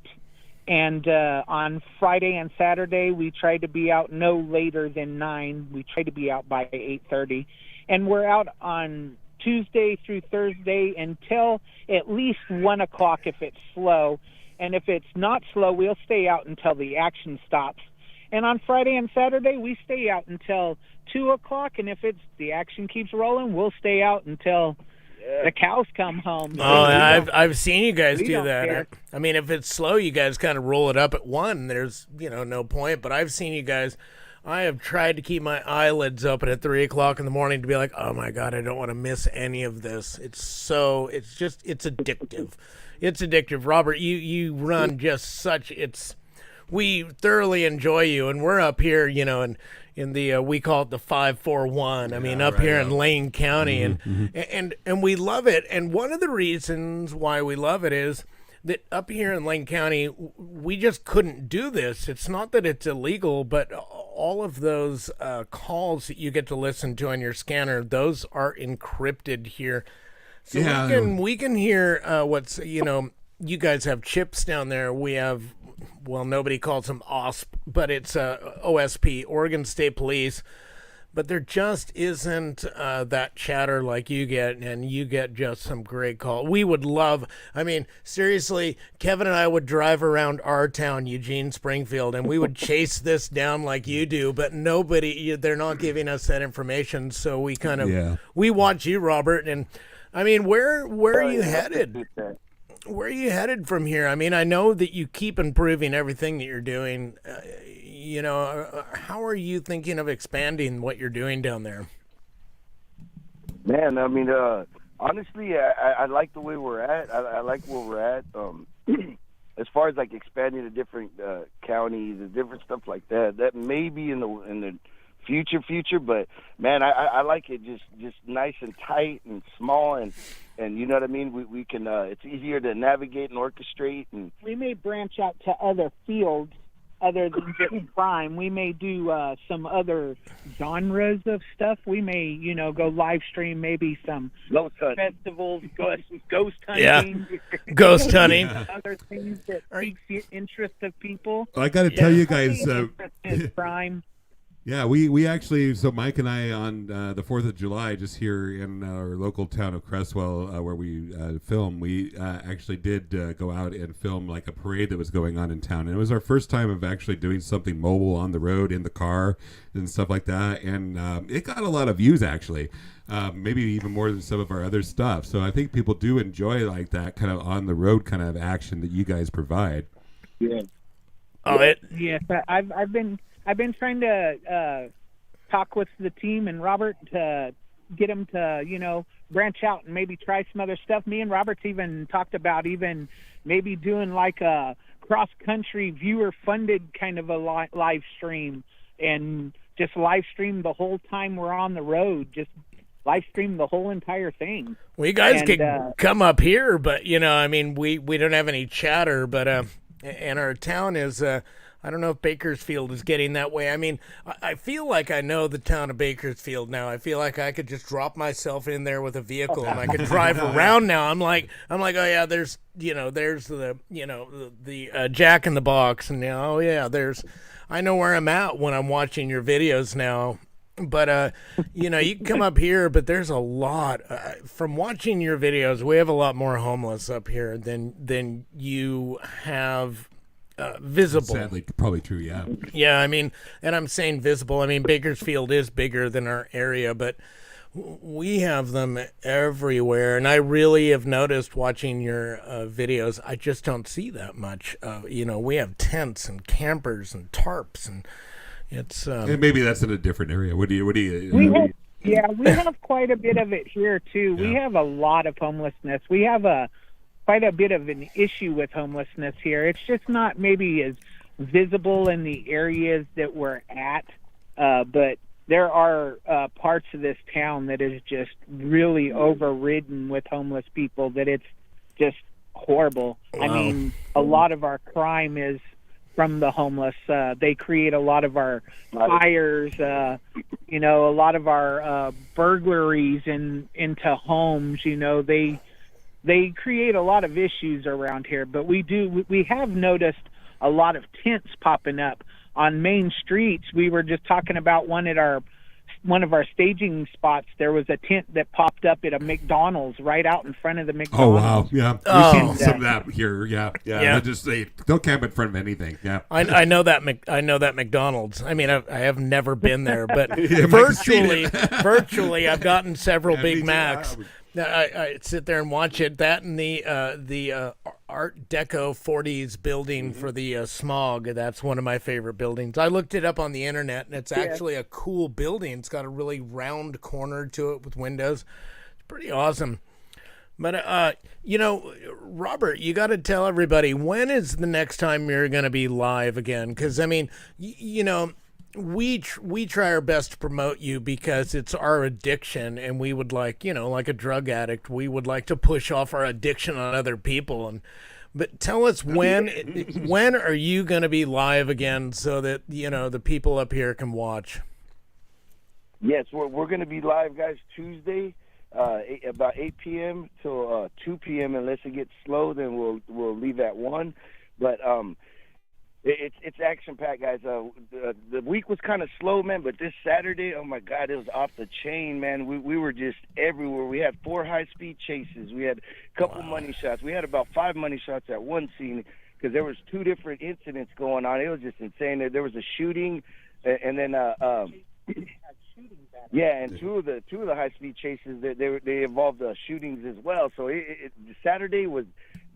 And on Friday and Saturday, we try to be out no later than 9. We try to be out by 8:30. And we're out on Tuesday through Thursday until at least 1 o'clock if it's slow. And if it's not slow, we'll stay out until the action stops. And on Friday and Saturday, we stay out until 2 o'clock. And if the action keeps rolling, we'll stay out until the cows come home. Oh, I've seen you guys do that. Care. I mean, if it's slow, you guys kind of roll it up at 1. There's, no point. But I've seen you guys. I have tried to keep my eyelids open at 3 o'clock in the morning to be like, oh my God, I don't want to miss any of this. It's addictive. It's addictive. Robert, you run just such, we thoroughly enjoy you, and we're up here, in the, we call it the 541. I mean, up here in Lane County, and we love it. And one of the reasons why we love it is that up here in Lane County, we just couldn't do this. It's not that it's illegal, but all of those calls that you get to listen to on your scanner, those are encrypted here. So we can hear what's, you guys have chips down there. We have, well, nobody calls them OSP, but it's OSP, Oregon State Police. But there just isn't that chatter like you get, and you get just some great call. We would love, seriously, Kevin and I would drive around our town, Eugene, Springfield, and we would chase this down like you do, but they're not giving us that information, so we kind of, we watch you, Robert, and, where are you headed? Where are you headed from here? I know that you keep improving everything that you're doing. How are you thinking of expanding what you're doing down there? Man, honestly, I like the way we're at. I like where we're at. As far as like expanding to different counties and different stuff like that, that may be in the future. But man, I like it just nice and tight and small and you know what I mean. We can it's easier to navigate and orchestrate, and we may branch out to other fields other than just crime. We may do some other genres of stuff. We may, go live stream maybe some festivals, ghost hunting. Yeah. Ghost hunting. Other things that piques the interest of people. I got to tell you guys, crime. Yeah, we actually, so Mike and I on the 4th of July, just here in our local town of Cresswell, where we film, we actually did go out and film like a parade that was going on in town. And it was our first time of actually doing something mobile on the road, in the car, and stuff like that. And it got a lot of views, actually, maybe even more than some of our other stuff. So I think people do enjoy like that kind of on the road kind of action that you guys provide. Yeah. Yes, I've been trying to talk with the team and Robert to get them to, branch out and maybe try some other stuff. Me and Robert's even talked about even maybe doing like a cross-country viewer-funded kind of a live stream and just live stream the whole time we're on the road, just live stream the whole entire thing. Well, you guys could come up here, but, we don't have any chatter, but and our town is... I don't know if Bakersfield is getting that way. I mean, I feel like I know the town of Bakersfield now. I feel like I could just drop myself in there with a vehicle and I could drive around now. I'm like, oh yeah, there's the Jack in the Box, and oh yeah, I know where I'm at when I'm watching your videos now. But you can come up here, but there's a lot from watching your videos. We have a lot more homeless up here than you have. Visible. Sadly, probably true, yeah. Yeah, I mean, and I'm saying visible. I mean, Bakersfield is bigger than our area, but we have them everywhere. And I really have noticed watching your videos, I just don't see that much. We have tents and campers and tarps, and it's... and maybe that's in a different area. What do you... We have quite a bit of it here, too. Yeah. We have a lot of homelessness. We have quite a bit of an issue with homelessness here. It's just not maybe as visible in the areas that we're at, but there are parts of this town that is just really overridden with homeless people that it's just horrible. Wow. I mean, a lot of our crime is from the homeless. They create a lot of our fires, a lot of our burglaries into homes. They create a lot of issues around here, but we have noticed a lot of tents popping up on main streets. We were just talking about one of our staging spots. There was a tent that popped up at a McDonald's right out in front of the McDonald's. Oh wow, yeah. We've seen some of that here. Yeah. Just don't camp in front of anything. Yeah. I know that McDonald's. I mean, I have never been there, but virtually I've gotten several Big Macs. I sit there and watch it. That and the Art Deco 40s building for the Smog. That's one of my favorite buildings. I looked it up on the internet, and it's actually a cool building. It's got a really round corner to it with windows. It's pretty awesome. But, Robert, you got to tell everybody, when is the next time you're going to be live again? Because, I mean, we try our best to promote you because it's our addiction, and we would like a drug addict, we would like to push off our addiction on other people. But tell us when are you going to be live again so that the people up here can watch? Yes, we're going to be live, guys, Tuesday, about 8 p.m. till 2 p.m. Unless it gets slow, then we'll leave at 1. But It's action-packed, guys. The week was kind of slow, man, but this Saturday, oh, my God, it was off the chain, man. We were just everywhere. We had 4 high-speed chases. We had a couple money shots. We had about 5 money shots at one scene because there was 2 different incidents going on. It was just insane. There was a shooting, and then and two of the high-speed chases, they involved shootings as well. So Saturday was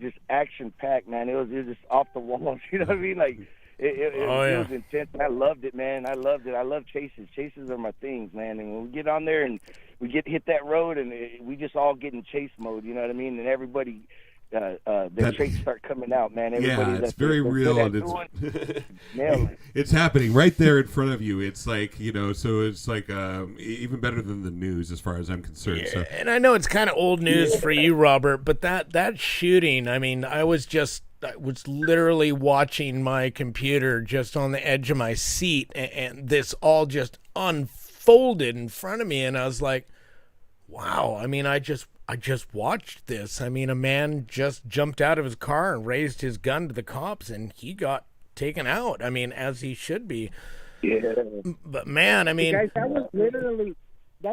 just action-packed, man. It was just off the walls. You know what I mean? Like it was intense. I loved it, man. I loved it. I love chases. Chases are my things, man. And when we get on there and we hit that road, and we just all get in chase mode. You know what I mean? And everybody. The traits start coming out, man. It's very real, and it's happening right there in front of you. It's like so it's like even better than the news as far as I'm concerned. Yeah, so. And I know it's kind of old news for you, Robert, but that shooting. I mean, I was just was literally watching my computer just on the edge of my seat, and this all just unfolded in front of me, and I was like, wow. I mean, I just watched this. I mean, a man just jumped out of his car and raised his gun to the cops, and he got taken out. I mean, as he should be. Yeah. But man, I mean, guys, that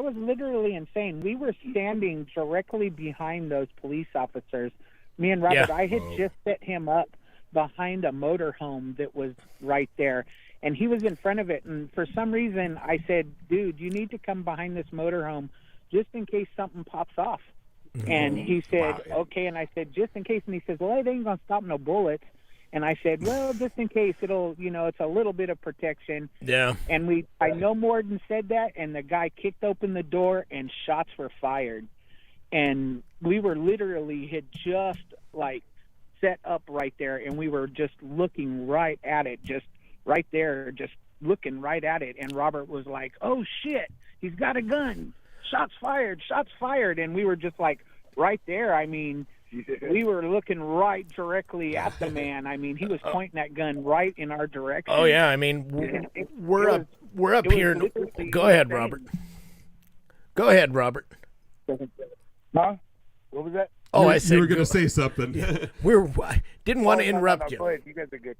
was literally insane. We were standing directly behind those police officers. Me and Robert, Yeah. I had just set him up behind a motorhome that was right there, and he was in front of it. And for some reason, I said, "Dude, you need to come behind this motorhome just in case something pops off." And he said, "Okay." And I said, "Just in case." And he says, "Well, it ain't gonna stop no bullets." And I said, "Well, just in case, it'll, it's a little bit of protection." yeah. And I no more than said that, and the guy kicked open the door, and shots were fired. And we were literally had just like set up right there, and we were just looking right at it, just right there, just looking right at it. And Robert was like, "Oh shit, he's got a gun! Shots fired! Shots fired!" And we were just like right there. I mean, we were looking right directly at the man. I mean, he was pointing that gun right in our direction. Oh yeah. I mean, we're up here. Go ahead, Robert. Go ahead, Robert. Huh? What was that? Oh, I said you were going to say something. I didn't want to interrupt you. Go ahead. You guys are good.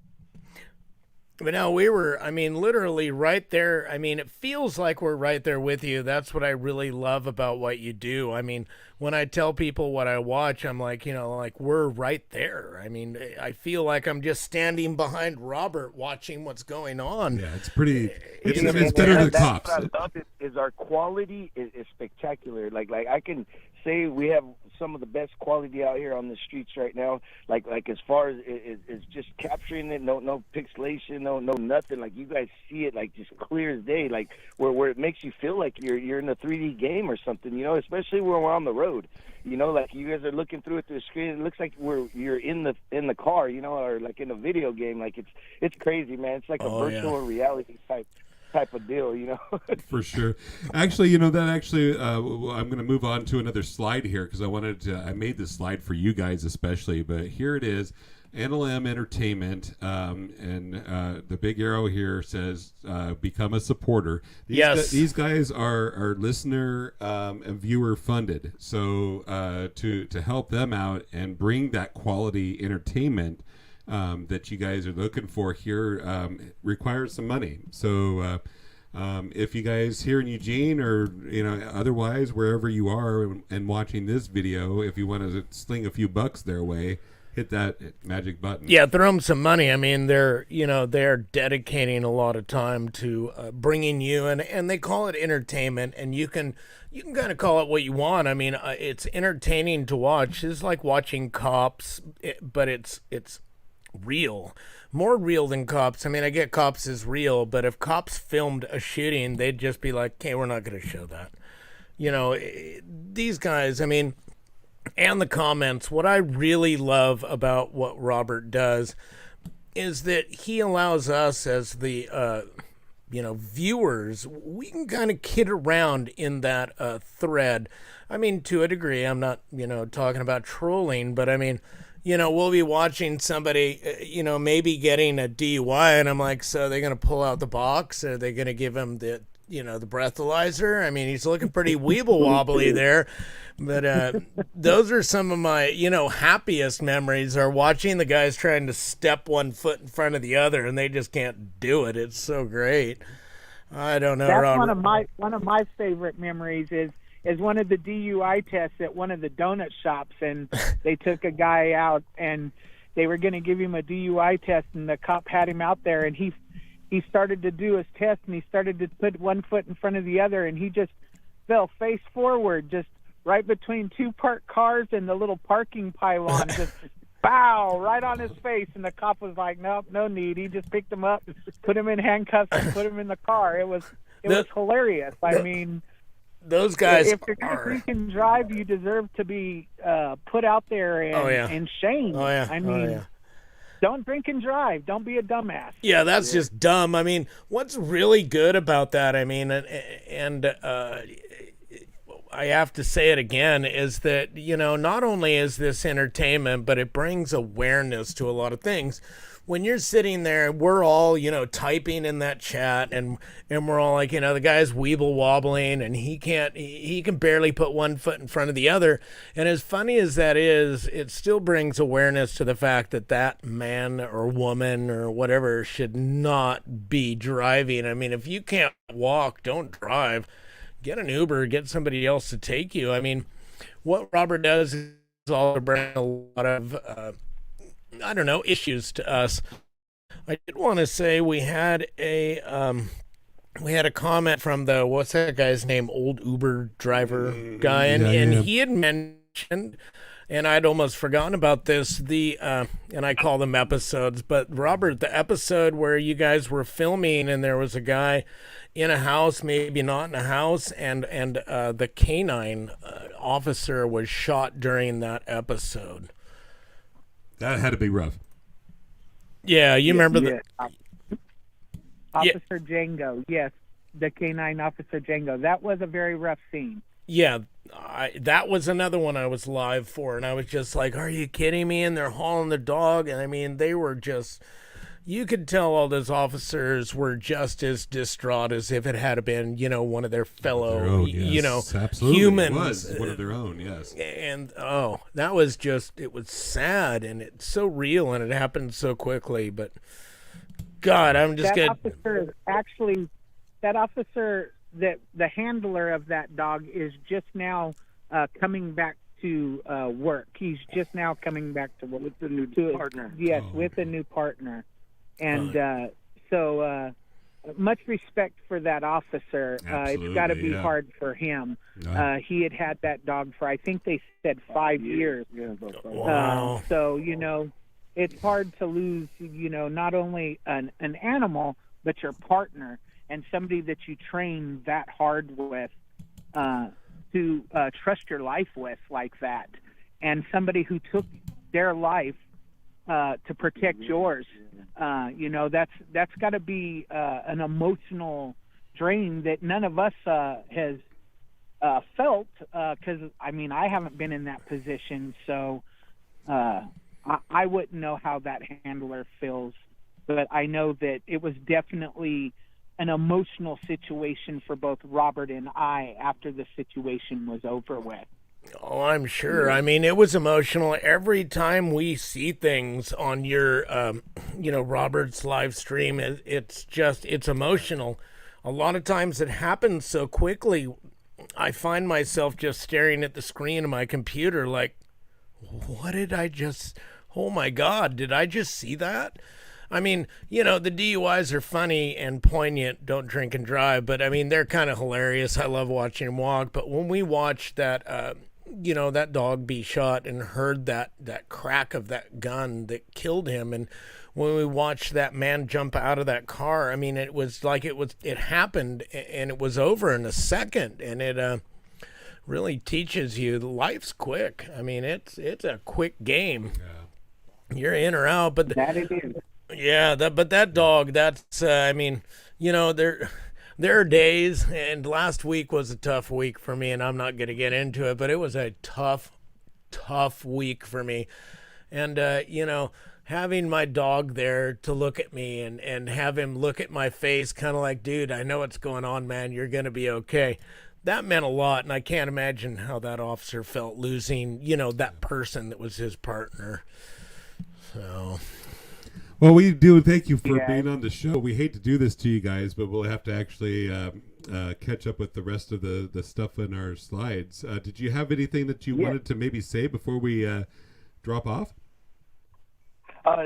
But no, we were, I mean, literally right there. I mean, it feels like we're right there with you. That's what I really love about what you do. I mean, when I tell people what I watch, I'm like, like we're right there. I mean, I feel like I'm just standing behind Robert watching what's going on. Yeah, it's pretty. It's And better than that's cops. what I love is our quality is spectacular. Like I can say we have some of the best quality out here on the streets right now. Like as far as is just capturing it, no pixelation, no nothing. Like you guys see it like just clear as day. Like where it makes you feel like you're in a 3D game or something. Especially when we're on the road. Like you guys are looking through the screen. It looks like you're in the car. or like in a video game. Like it's crazy, man. It's like a virtual reality type of deal, For sure. Actually, I'm going to move on to another slide here because I made this slide for you guys especially, but here it is, NLM Entertainment, and the big arrow here says become a supporter. These guys are listener and viewer funded, so to help them out and bring that quality entertainment that you guys are looking for here requires some money. So if you guys here in Eugene or otherwise wherever you are and watching this video, if you want to sling a few bucks their way, hit that magic button. Yeah, throw them some money. I mean, they're dedicating a lot of time to bringing you, and they call it entertainment, and you can kind of call it what you want. I mean, it's entertaining to watch. It's like watching Cops, but it's real, more real than Cops. I mean, I get Cops is real, but if Cops filmed a shooting, they'd just be like, "Okay, we're not going to show that." These guys, I mean, and the comments. What I really love about what Robert does is that he allows us as the viewers, we can kind of kid around in that thread. I mean, to a degree, I'm not talking about trolling, but I mean, we'll be watching somebody, maybe getting a DUI, and I'm like, so they're going to pull out the box? Are they going to give him the breathalyzer? I mean, he's looking pretty weeble wobbly there. But those are some of my, happiest memories are watching the guys trying to step one foot in front of the other, and they just can't do it. It's so great. I don't know, That's Robert. one of my favorite memories is one of the DUI tests at one of the donut shops, and they took a guy out, and they were going to give him a DUI test, and the cop had him out there, and he started to do his test, and he started to put one foot in front of the other, and he just fell face forward, just right between two parked cars and the little parking pylon, just bow right on his face. And the cop was like, "Nope, no need." He just picked him up, put him in handcuffs, and put him in the car. It was hilarious. I mean, those guys if you're going to drink and drive, you deserve to be put out there and shamed. Oh yeah. I mean, don't drink and drive. Don't be a dumbass. Yeah, that's just dumb. I mean, what's really good about that? I mean, and I have to say it again, is that, not only is this entertainment, but it brings awareness to a lot of things. When you're sitting there, we're all, typing in that chat, and we're all like, the guy's weeble wobbling, and he can barely put one foot in front of the other. And as funny as that is, it still brings awareness to the fact that that man or woman or whatever should not be driving. I mean, if you can't walk, don't drive. Get an Uber, get somebody else to take you. I mean, what Robert does is all to bring a lot of, issues to us. I did want to say we had a comment from what's that guy's name, old Uber driver guy, and he had mentioned, and I'd almost forgotten about this, and I call them episodes, but Robert, the episode where you guys were filming and there was a guy in a house, maybe not in a house, and the canine officer was shot during that episode. That had to be rough. Yeah, you remember Officer Django, yes, the canine Officer Django. That was a very rough scene. Yeah, that was another one I was live for, and I was just like, are you kidding me? And they're hauling the dog, and I mean, they were just... You could tell all those officers were just as distraught as if it had been, one of their fellow, absolutely. humans. It was one of their own, yes. And, that was just, it was sad, and it's so real, and it happened so quickly, but, God, I'm just that officer, the handler of that dog is just now coming back to work. He's just now coming back to work. With the new partner. Yes, with a new partner. And so much respect for that officer. It's got to be hard for him. He had that dog for, I think they said 5 years. Wow. So, it's hard to lose, not only an animal, but your partner and somebody that you train that hard with to trust your life with like that. And somebody who took their life to protect yours. That's got to be an emotional drain that none of us has felt, because I haven't been in that position, so I wouldn't know how that handler feels, but I know that it was definitely an emotional situation for both Robert and I after the situation was over with. Oh, I'm sure. I mean, it was emotional. Every time we see things on your, Robert's live stream, it's emotional. A lot of times it happens so quickly, I find myself just staring at the screen of my computer like, oh my God, did I just see that? I mean, the DUIs are funny and poignant, don't drink and drive, but I mean, they're kind of hilarious. I love watching him walk. But when we watched that, that dog be shot and heard that crack of that gun that killed him, and when we watched that man jump out of that car, I mean, it was like it happened and it was over in a second, and it really teaches you life's quick. I mean, it's a quick game. Yeah. You're in or out, but that it is. Yeah, but that dog, that's, there are days, and last week was a tough week for me, and I'm not going to get into it, but it was a tough week for me. And, having my dog there to look at me and have him look at my face kind of like, dude, I know what's going on, man. You're going to be okay. That meant a lot, and I can't imagine how that officer felt losing, that person that was his partner. So... Well, we do thank you for being on the show. We hate to do this to you guys, but we'll have to actually catch up with the rest of the stuff in our slides. Did you have anything that you wanted to maybe say before we drop off?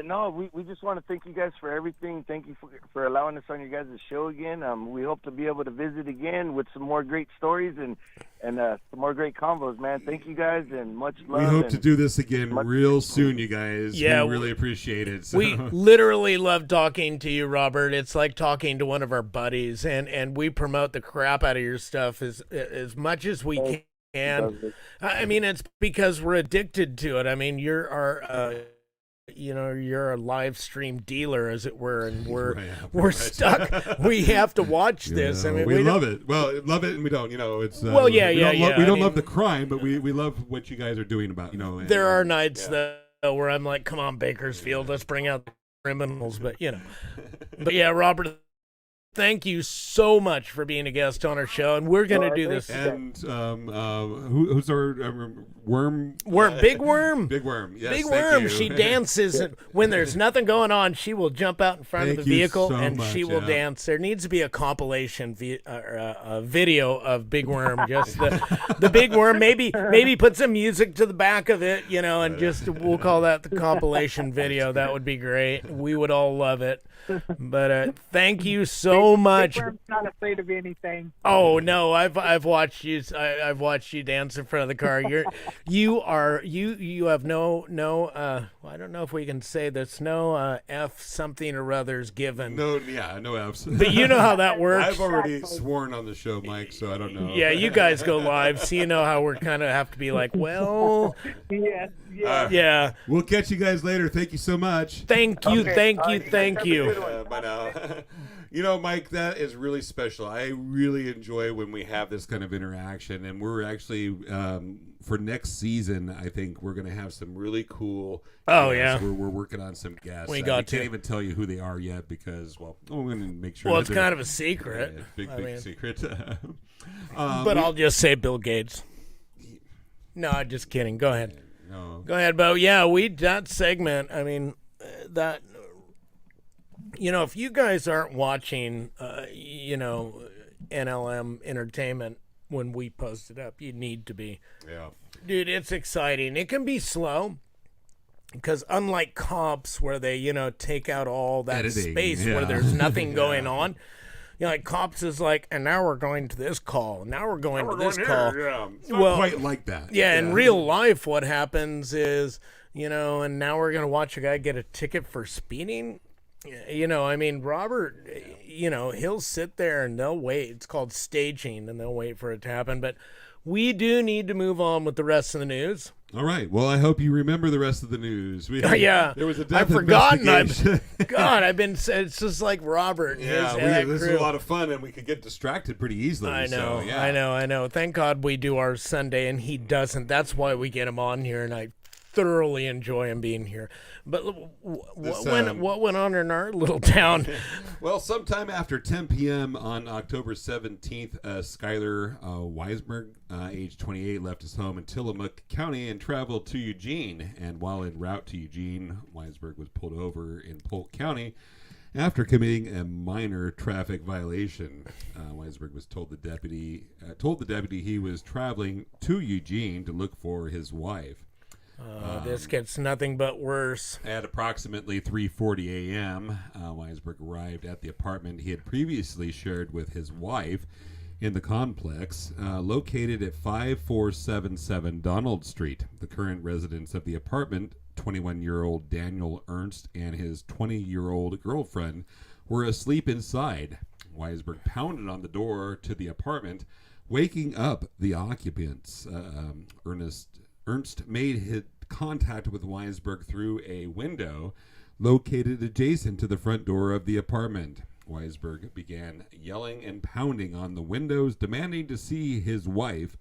No, we just want to thank you guys for everything. Thank you for allowing us on your guys' show again. We hope to be able to visit again with some more great stories and some more great combos, man. Thank you guys, and much love. We hope to do this again real soon, you guys. Yeah, we really appreciate it. So. We literally love talking to you, Robert. It's like talking to one of our buddies, and we promote the crap out of your stuff as much as we can. I mean, it's because we're addicted to it. I mean, you're our you're a live stream dealer, as it were, and we're Right, we're stuck. We have to watch this. I mean, we don't- love it. Well, love it, and we don't. It's Well, yeah, we yeah, don't yeah. we I don't mean- love the crime, but we love what you guys are doing about. And, there are nights though where I'm like, come on, Bakersfield, let's bring out the criminals. But but yeah, Robert, thank you so much for being a guest on our show, and we're gonna do this. And who's our worm? Big Worm. Big Worm. Yes, Big thank Worm. you. She dances when there's nothing going on. She will jump out in front of Thank the you vehicle so and much, she will yeah. dance. There needs to be a compilation video of Big Worm, just the Big Worm. Maybe put some music to the back of it, and just we'll call that the compilation video. That would be great. We would all love it. But thank you so much. Big Worm's not afraid of anything. Oh no, I've watched you. I've watched you dance in front of the car. You have no. I don't know if we can say this. No F something or others given. No Fs. But you know how that works. I've already sworn on the show, Mike, so I don't know. Yeah, you guys go live, so you know how we're kind of have to be like, well, Yes. yeah. We'll catch you guys later. Thank you so much. Thank you, Okay. thank All you, right. thank Have a you. good one. By now. Mike, that is really special. I really enjoy when we have this kind of interaction, and we're actually for next season. I think we're going to have some really cool. Oh, guests. yeah. We're working on some guests. We can't to. even tell you who they are yet because we're going to make sure. Well, that it's they're- kind of a secret. Yeah, big I mean, secret. but I'll just say Bill Gates. No, I'm just kidding. Go ahead. No. Go ahead, Bo. Yeah, that segment. I mean, that. If you guys aren't watching, NLM Entertainment when we post it up, you need to be. Yeah. Dude, it's exciting. It can be slow because unlike comps where they, take out all that Editing, space yeah. where there's nothing going on. Like cops is like, and now we're going to this call. Now we're going to this call. Yeah. It's not Well, quite like that. Yeah, in real life, what happens is, and now we're going to watch a guy get a ticket for speeding. Robert, he'll sit there and they'll wait. It's called staging, and they'll wait for it to happen. But we do need to move on with the rest of the news. All right. Well, I hope you remember the rest of the news. Yeah. There was a death I've forgotten. investigation. It's just like Robert. And Yeah, that this is crew. a lot of fun, and we could get distracted pretty easily. I know, so, yeah. I know. Thank God we do our Sunday, and he doesn't. That's why we get him on here, and I thoroughly enjoy him being here. But what went on in our little town? Well, sometime after 10 p.m. on October 17th, Skylar Weisberg, age 28, left his home in Tillamook County and traveled to Eugene. And while en route to Eugene, Weisberg was pulled over in Polk County after committing a minor traffic violation. Weisberg was told the deputy he was traveling to Eugene to look for his wife. This gets nothing but worse. At approximately 3:40 a.m., Weisberg arrived at the apartment he had previously shared with his wife in the complex, located at 5477 Donald Street. The current residents of the apartment, 21-year-old Daniel Ernst and his 20-year-old girlfriend, were asleep inside. Weisberg pounded on the door to the apartment, waking up the occupants. Ernst made his contact with Weisberg through a window located adjacent to the front door of the apartment. Weisberg began yelling and pounding on the windows, demanding to see his wife,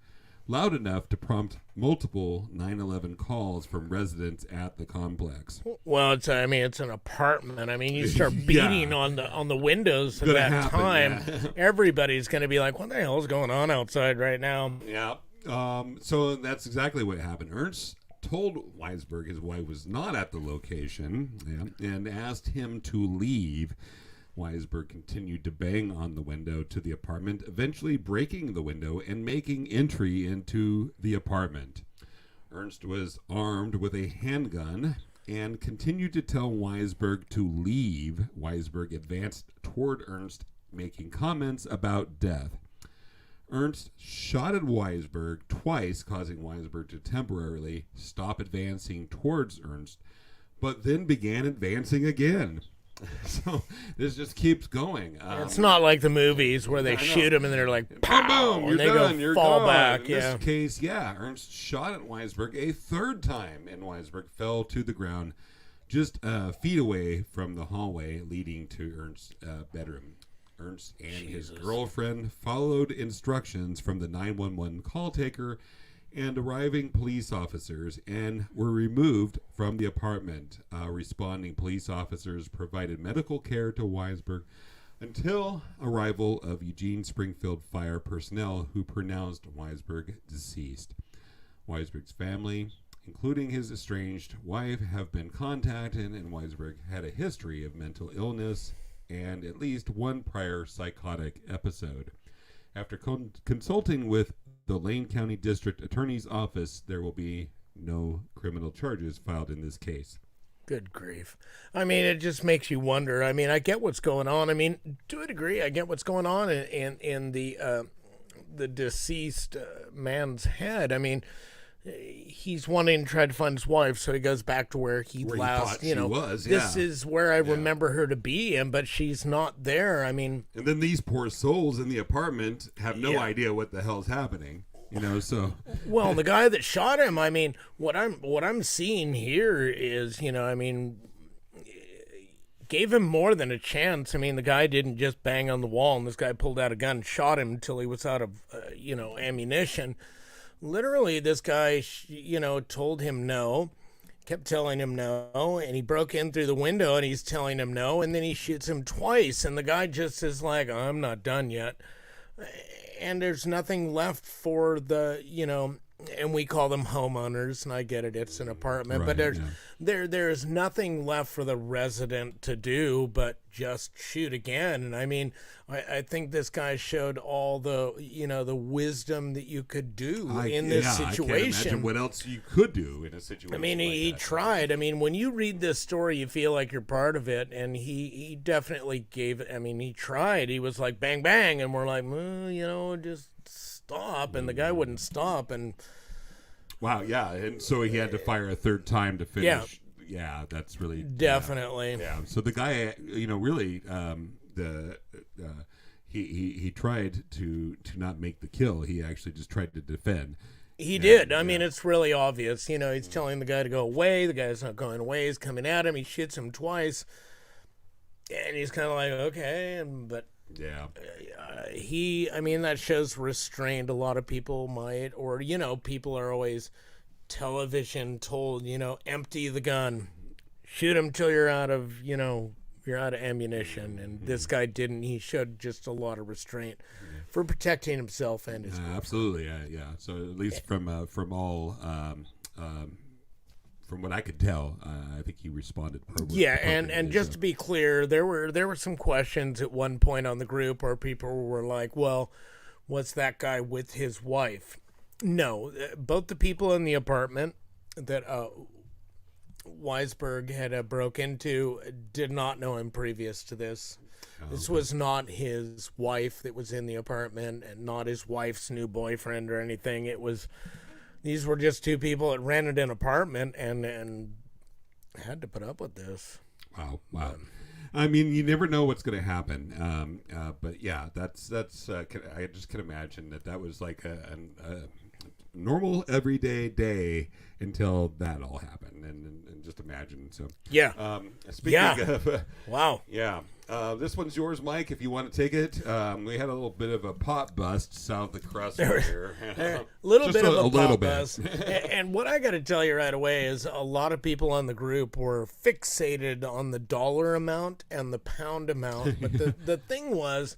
loud enough to prompt multiple 911 calls from residents at the complex. Well, it's an apartment. I mean, you start beating on the windows at that happen, time. yeah. Everybody's going to be like, "What the hell is going on outside right now?" Yeah. So that's exactly what happened. Ernst told Weisberg his wife was not at the location and asked him to leave. Weisberg continued to bang on the window to the apartment, eventually breaking the window and making entry into the apartment. Ernst was armed with a handgun and continued to tell Weisberg to leave. Weisberg advanced toward Ernst, making comments about death. Ernst shot at Weisberg twice, causing Weisberg to temporarily stop advancing towards Ernst, but then began advancing again. So this just keeps going. It's not like the movies where they shoot him and they're like, "Pow!" Boom, and they you're done, go you're fall gone. back. In this case, Ernst shot at Weisberg a third time, and Weisberg fell to the ground just feet away from the hallway leading to Ernst's bedroom. Ernst and his girlfriend followed instructions from the 911 call taker and arriving police officers and were removed from the apartment. Responding police officers provided medical care to Weisberg until arrival of Eugene Springfield fire personnel who pronounced Weisberg deceased. Weisberg's family, including his estranged wife, have been contacted, and Weisberg had a history of mental illness and at least one prior psychotic episode. After consulting with the Lane County District Attorney's Office, there will be no criminal charges filed in this case. Good grief. I mean, it just makes you wonder. I mean, I get what's going on. I mean, to a degree, I get what's going on in the deceased man's head. I mean, he's wanting to try to find his wife, so he goes back to where he last, she was. This is where I remember her to be, but she's not there. I mean, and then these poor souls in the apartment have no idea what the hell's happening. So well, the guy that shot him, I mean, what I'm seeing here is, I mean, gave him more than a chance. I mean, the guy didn't just bang on the wall and this guy pulled out a gun and shot him until he was out of, ammunition. Literally, this guy, told him no, kept telling him no, and he broke in through the window and he's telling him no, and then he shoots him twice, and the guy just is like, I'm not done yet. And there's nothing left for the, and we call them homeowners, and I get it, it's an apartment, but there's nothing left for the resident to do but just shoot again. And I mean, I think this guy showed all the, the wisdom that you could do in this situation. I can't imagine what else you could do in a situation. I mean, like he that. tried. I mean, when you read this story, you feel like you're part of it, and he definitely gave it. I mean, he tried. He was like, bang, bang, and we're like, well, just stop, and the guy wouldn't stop, and wow, yeah, and so he had to fire a third time to finish. Yeah, that's really definitely. Yeah. So the guy, really, he tried to not make the kill. He actually just tried to defend. He did. I mean, it's really obvious. He's telling the guy to go away. The guy's not going away. He's coming at him. He shoots him twice, and he's kind of like, okay, but. Yeah. I mean, that shows restraint. A lot of people might, or, people are always television told, empty the gun, shoot him till you're out of, you're out of ammunition. And this guy didn't. He showed just a lot of restraint for protecting himself and his girlfriend. Absolutely. Yeah. So at least from all, from what I could tell, I think he responded perfectly. Yeah, and just to be clear, there were some questions at one point on the group where people were like, well, was that guy with his wife? No, both the people in the apartment that Weisberg had broke into did not know him previous to this. This was not his wife that was in the apartment and not his wife's new boyfriend or anything. These were just two people that rented an apartment and had to put up with this. Wow. I mean, you never know what's going to happen. But yeah, that's. I just can imagine that was like a normal everyday day until that all happened, and just imagine. So yeah. Speaking of wow. Yeah. This one's yours, Mike, if you want to take it. We had a little bit of a pot bust south of Prociw here. A little bit of a pot bust. And what I got to tell you right away is a lot of people on the group were fixated on the dollar amount and the pound amount. But the thing was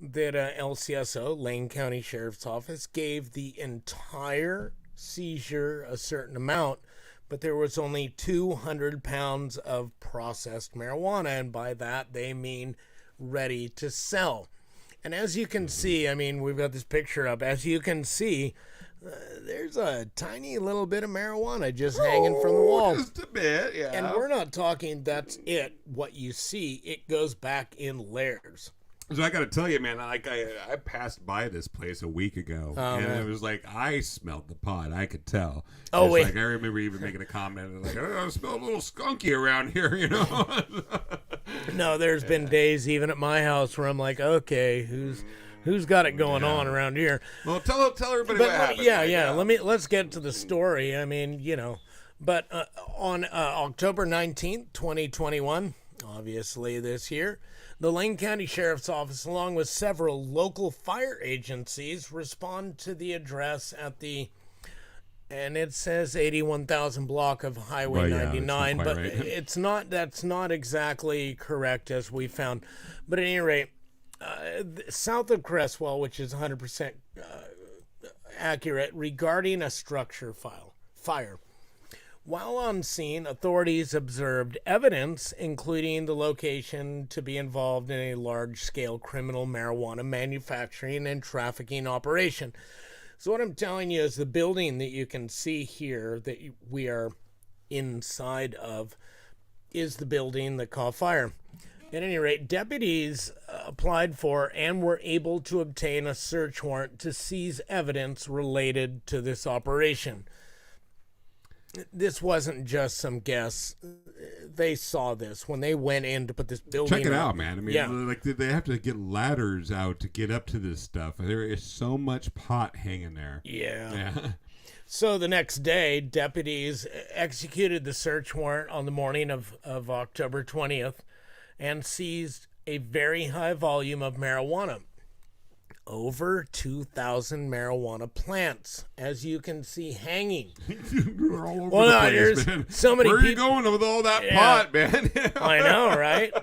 that LCSO, Lane County Sheriff's Office, gave the entire seizure a certain amount, but there was only 200 pounds of processed marijuana, and by that they mean ready to sell. And as you can see, I mean, we've got this picture up. As you can see, there's a tiny little bit of marijuana just hanging from the wall. Just a bit, yeah. And we're not talking that's it, what you see. It goes back in layers. So I got to tell you, man, like I passed by this place a week ago, and it was like I smelled the pot. I could tell. Oh, wait. Like, I remember even making a comment like, I smell a little skunky around here, No, there's been days even at my house where I'm like, okay, who's got it going on around here? Well, tell everybody what happened. Yeah. Let's get to the story. I mean, But on October 19th, 2021, obviously this year, the Lane County Sheriff's Office, along with several local fire agencies, respond to the address at the, and it says 81,000 block of Highway 99, but it's not, that's not exactly correct as we found. But at any rate, south of Cresswell, which is 100% accurate regarding a structure fire. While on scene, authorities observed evidence, including the location to be involved in a large-scale criminal marijuana manufacturing and trafficking operation. So what I'm telling you is the building that you can see here that we are inside of is the building that caught fire. At any rate, deputies applied for and were able to obtain a search warrant to seize evidence related to this operation. This wasn't just some guess. They saw this when they went in to put this building. Check it out, man. I mean, yeah. Like they have to get ladders out to get up to this stuff. There is so much pot hanging there. Yeah. So the next day, deputies executed the search warrant on the morning of October 20th and seized a very high volume of marijuana. Over 2,000 marijuana plants, as you can see, hanging. They're all over Well, the no, place, there's man. so many Where are you people- going with all that Yeah. pot, man? I know, right?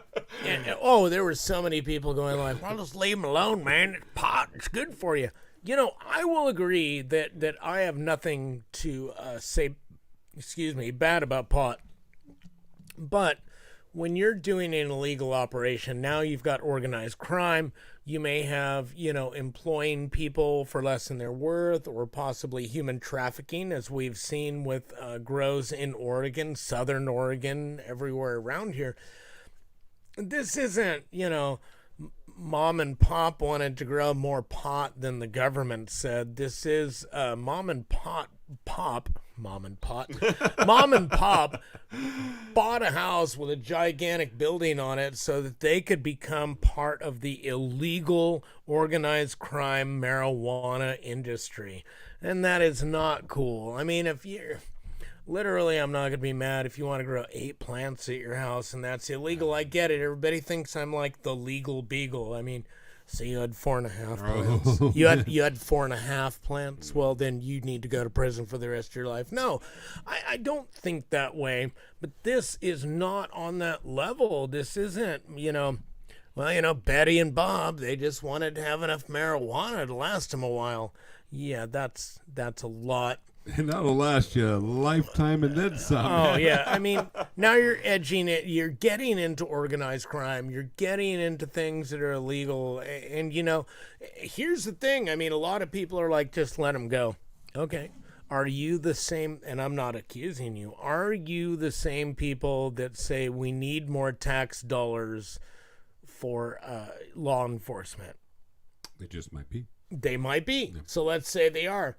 And, there were so many people going like, well, just leave them alone, man. It's pot. It's good for you. You know, I will agree that I have nothing to say, bad about pot. But when you're doing an illegal operation, now you've got organized crime. You may have, employing people for less than their worth, or possibly human trafficking, as we've seen with grows in Oregon, Southern Oregon, everywhere around here. This isn't, mom and pop wanted to grow more pot than the government said. This is mom and pop bought a house with a gigantic building on it so that they could become part of the illegal organized crime marijuana industry. And that is not cool. I mean, if you're literally, I'm not going to be mad if you want to grow 8 plants at your house and that's illegal. I get it. Everybody thinks I'm like the legal beagle. I mean, so you had 4.5 plants. You had 4.5 plants. Well, then you need to go to prison for the rest of your life. No, I don't think that way. But this is not on that level. This isn't, Betty and Bob, they just wanted to have enough marijuana to last them a while. Yeah, that's a lot. And that'll last you a lifetime and then some. Oh, yeah. I mean, now you're edging it. You're getting into organized crime. You're getting into things that are illegal. And, here's the thing. I mean, a lot of people are like, just let them go. Okay. Are you the same? And I'm not accusing you. Are you the same people that say we need more tax dollars for law enforcement? They just might be. They might be. Yeah. So let's say they are.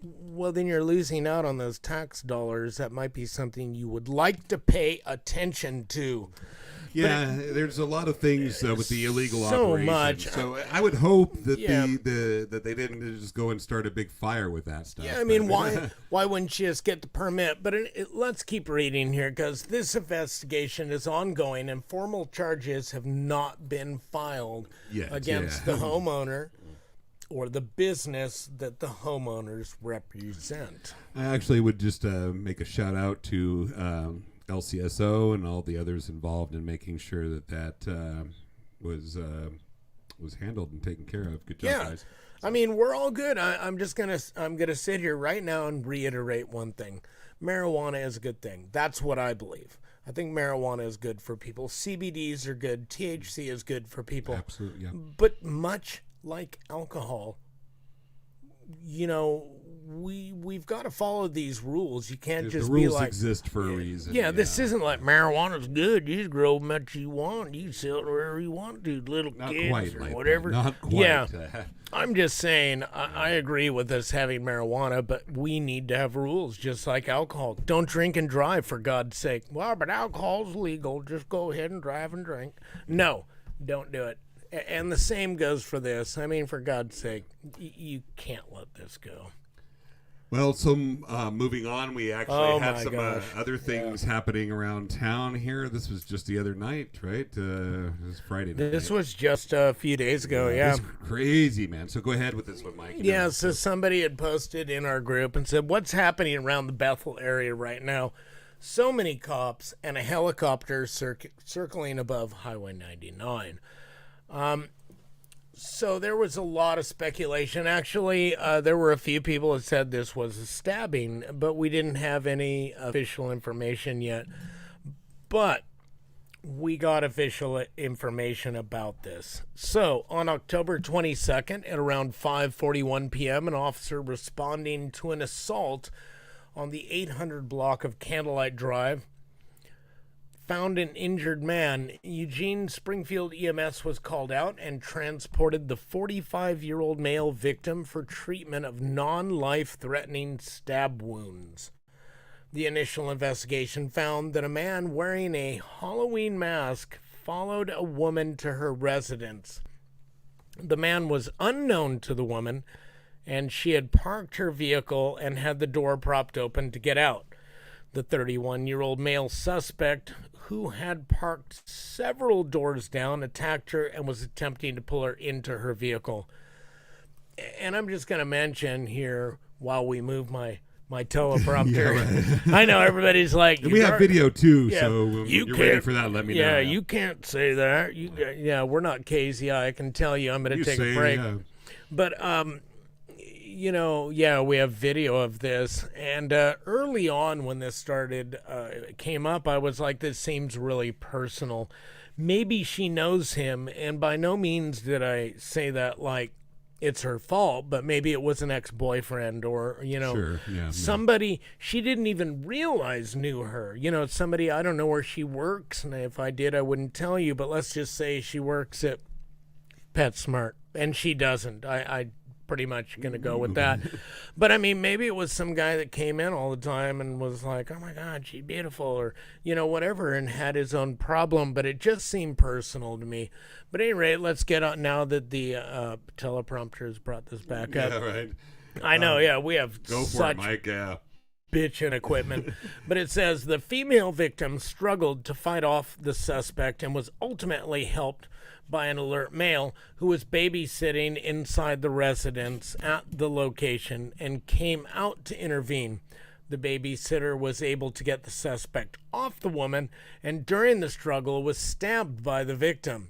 Well, then you're losing out on those tax dollars. That might be something you would like to pay attention to. Yeah, there's a lot of things with the illegal so operation. Much. So I would hope that Yeah. that they didn't just go and start a big fire with that stuff. Yeah, I mean, why wouldn't you just get the permit? But let's keep reading here, because this investigation is ongoing and formal charges have not been filed against the homeowner or the business that the homeowners represent. I actually would just make a shout out to LCSO and all the others involved in making sure that was handled and taken care of. Good job, guys. I mean, we're all good. I'm gonna sit here right now and reiterate one thing: marijuana is a good thing. That's what I believe. I think marijuana is good for people. CBDs are good. THC is good for people. Absolutely, yeah. But much like alcohol, we've got to follow these rules. You can't just the rules be like, exist for a reason. Yeah, this isn't like marijuana's good. You just grow how much you want. You sell it wherever you want to, little Not kids quite or like whatever. That. Not quite. Yeah, I'm just saying. I agree with us having marijuana, but we need to have rules, just like alcohol. Don't drink and drive, for God's sake. Well, but alcohol's legal. Just go ahead and drive and drink. No, don't do it. And the same goes for this. I mean, for God's sake, you can't let this go. Well, so moving on, we actually Oh had my some gosh. other things happening around town here. This was just the other night, right? It was Friday night. This was just a few days ago, yeah. It's crazy, man. So go ahead with this one, Mike. Yeah, so somebody had posted in our group and said, what's happening around the Bethel area right now? So many cops and a helicopter circling above Highway 99. So there was a lot of speculation. Actually, there were a few people that said this was a stabbing, but we didn't have any official information yet. But we got official information about this. So on October 22nd at around 5:41 p.m., an officer responding to an assault on the 800 block of Candlelight Drive found an injured man. Eugene Springfield EMS was called out and transported the 45-year-old male victim for treatment of non-life-threatening stab wounds. The initial investigation found that a man wearing a Halloween mask followed a woman to her residence. The man was unknown to the woman, and she had parked her vehicle and had the door propped open to get out. The 31-year-old male suspect, who had parked several doors down, attacked her and was attempting to pull her into her vehicle. And I'm just going to mention here, while we move my teleprompter. Yeah, right. I know everybody's like, And we have video too, Yeah, so when you you're ready can't- for that, let me know. yeah, you can't say that. Yeah, we're not KZI. I can tell you. I'm going to You take say, a break. yeah. But we have video of this, and early on when this started, came up, I was like, this seems really personal. Maybe she knows him, and by no means did I say that like it's her fault, but maybe it was an ex-boyfriend or, Sure, yeah, somebody she didn't even realize knew her. Somebody, I don't know where she works, and if I did, I wouldn't tell you, but let's just say she works at PetSmart, and she doesn't. I pretty much going to go with that. But I mean, maybe it was some guy that came in all the time and was like, oh my God, she's beautiful, or, whatever, and had his own problem. But it just seemed personal to me. But at any rate, let's get on now that the teleprompter has brought this back up. Yeah, right. I know, yeah, we have Go for such it, Mike. Yeah. bitchin' equipment. But it says the female victim struggled to fight off the suspect and was ultimately helped by an alert male who was babysitting inside the residence at the location and came out to intervene. The babysitter was able to get the suspect off the woman, and during the struggle was stabbed by the victim.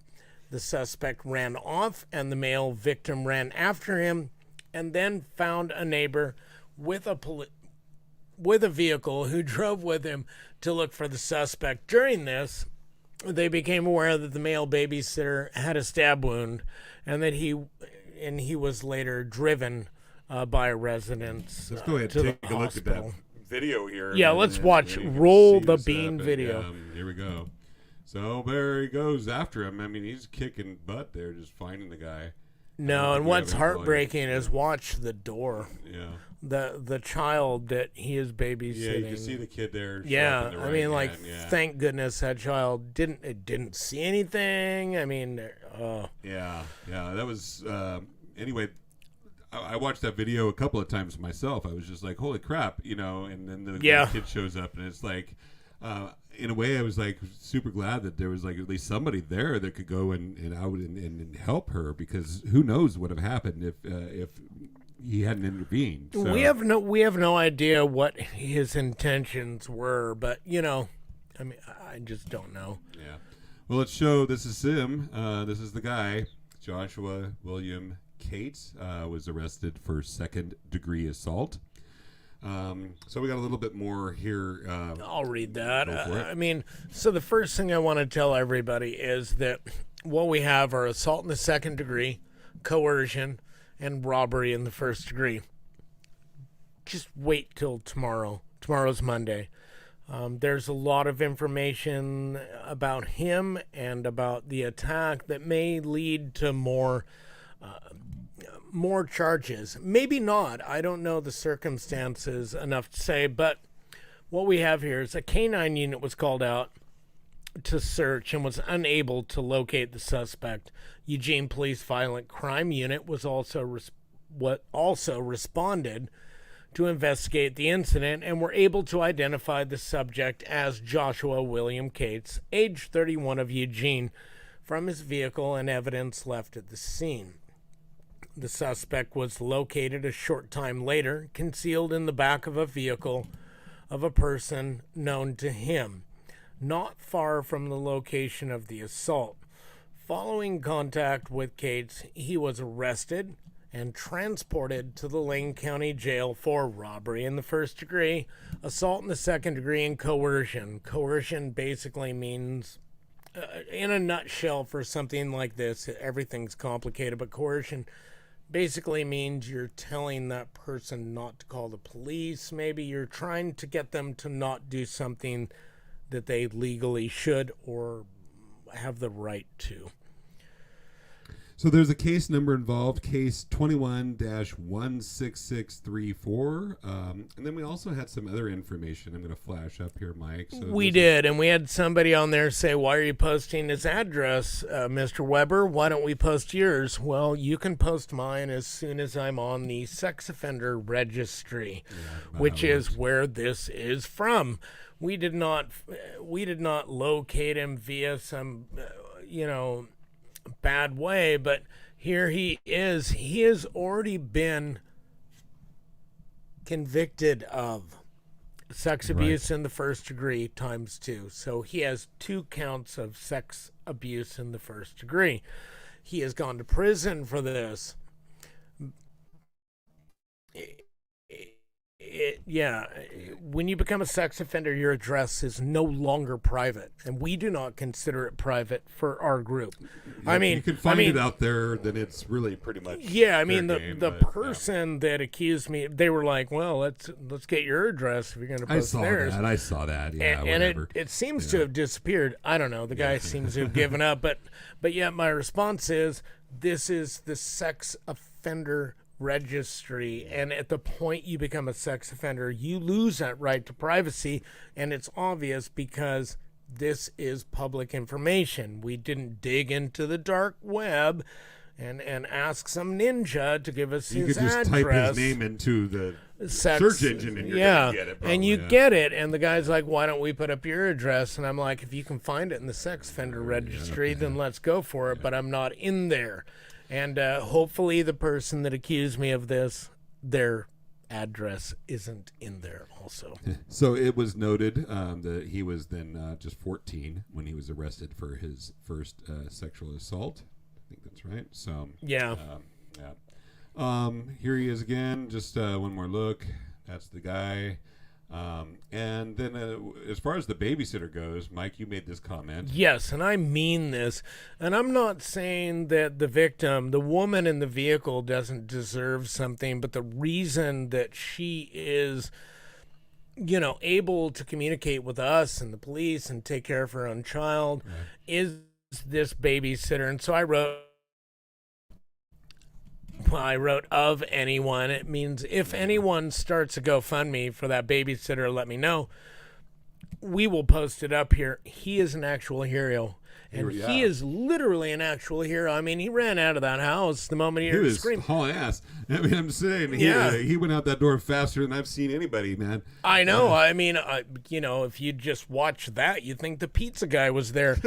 The suspect ran off, and the male victim ran after him, and then found a neighbor with a vehicle who drove with him to look for the suspect. During this, they became aware that the male babysitter had a stab wound, and that he was later driven by residents Let's go ahead to and the take a look at that hospital. video here. Yeah, and let's then watch you can Roll see the this Bean happen. video. Yeah, here we go. So there he goes after him. I mean, he's kicking butt there, just finding the guy. No, and we what's have any heartbreaking is watch the door. Yeah. The child that he is babysitting. Yeah, you can see the kid there. Yeah, shoving the I mean, right like, hand, yeah. thank goodness that child didn't see anything. I mean, Yeah, that was anyway. I watched that video a couple of times myself. I was just like, "Holy crap!" And then the kid shows up, and it's like, in a way, I was like super glad that there was like at least somebody there that could go and out and help her, because who knows what would have happened if he hadn't intervened. So. we have no idea what his intentions were, but I mean, I just don't know. Yeah. Well, let's show. This is him. This is the guy. Joshua William Cates was arrested for second-degree assault. So we got a little bit more here. I'll read that. Go for it. I mean, so the first thing I want to tell everybody is that what we have are assault in the second degree, coercion, and robbery in the first degree. Just wait till tomorrow. Tomorrow's Monday. There's a lot of information about him and about the attack that may lead to more charges. Maybe not. I don't know the circumstances enough to say, but what we have here is a K-9 unit was called out to search and was unable to locate the suspect. Eugene Police Violent Crime Unit was also responded to investigate the incident and were able to identify the subject as Joshua William Cates, age 31, of Eugene, from his vehicle and evidence left at the scene. The suspect was located a short time later, concealed in the back of a vehicle of a person known to him, not far from the location of the assault. Following contact with Cates, he was arrested and transported to the Lane County Jail for robbery in the first degree, assault in the second degree, and coercion. Coercion basically means, in a nutshell, for something like this, everything's complicated, but coercion basically means you're telling that person not to call the police. Maybe you're trying to get them to not do something that they legally should or have the right to. So there's a case number involved, case 21-16634. And then we also had some other information. I'm going to flash up here, Mike. So we did, and we had somebody on there say, why are you posting his address, Mr. Weber? Why don't we post yours? Well, you can post mine as soon as I'm on the sex offender registry, which is where this is from. We did not locate him via some, bad way, but here he is. He has already been convicted of sex abuse in the first degree ×2. So he has 2 counts of sex abuse in the first degree. He has gone to prison for this. When you become a sex offender, your address is no longer private, and we do not consider it private for our group. Yeah, you can find it out there, then it's really pretty much the person that accused me, they were like, well, let's get your address if you're going to post theirs. I saw that. Yeah, and it seems to have disappeared. I don't know. The guy seems to have given up, but yet my response is, this is the sex offender registry, and at the point you become a sex offender, you lose that right to privacy, and it's obvious because this is public information. We didn't dig into the dark web and ask some ninja to give us his address. You could just type his name into the search engine and you're gonna get it. And you get it, and the guy's like, why don't we put up your address? And I'm like, if you can find it in the sex offender registry, then let's go for it, but I'm not in there. And hopefully the person that accused me of this, their address isn't in there also. So it was noted that he was then just 14 when he was arrested for his first sexual assault. I think that's right. So here he is again. Just one more look. That's the guy. And then as far as the babysitter goes, Mike, you made this comment. Yes, and I mean this. And I'm not saying that the victim, the woman in the vehicle, doesn't deserve something, but the reason that she is, able to communicate with us and the police and take care of her own child is this babysitter. And so I wrote of anyone. It means if anyone starts a GoFundMe for that babysitter, let me know. We will post it up here. He is an actual hero. And he is literally an actual hero. I mean, he ran out of that house the moment he heard the scream. He was hauling ass. I mean, I'm saying, he went out that door faster than I've seen anybody, man. I know. I mean, if you just watch that, you'd think the pizza guy was there.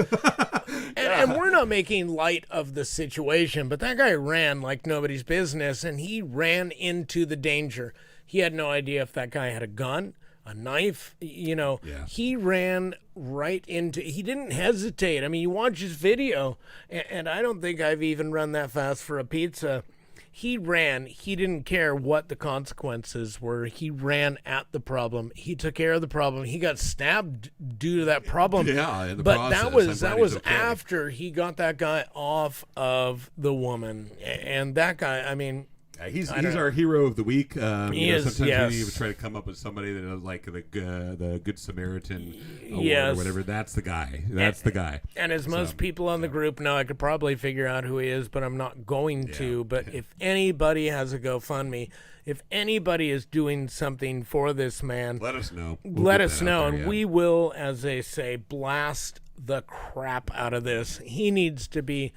And we're not making light of the situation, but that guy ran like nobody's business, and he ran into the danger. He had no idea if that guy had a gun, a knife, He ran right into, he didn't hesitate. I mean, you watch his video, and I don't think I've even run that fast for a pizza. He ran. He didn't care what the consequences were. He ran at the problem. He took care of the problem. He got stabbed due to that problem. Yeah, in the but process, that was after he got that guy off of the woman. And that guy, I mean, he's our hero of the week. Sometimes we even try to come up with somebody that is like the Good Samaritan award or whatever. That's the guy. The guy. And as most people on the group know, I could probably figure out who he is, but I'm not going to. But if anybody has a GoFundMe, if anybody is doing something for this man, let us know. Let us know, and we will, as they say, blast the crap out of this. He needs to be...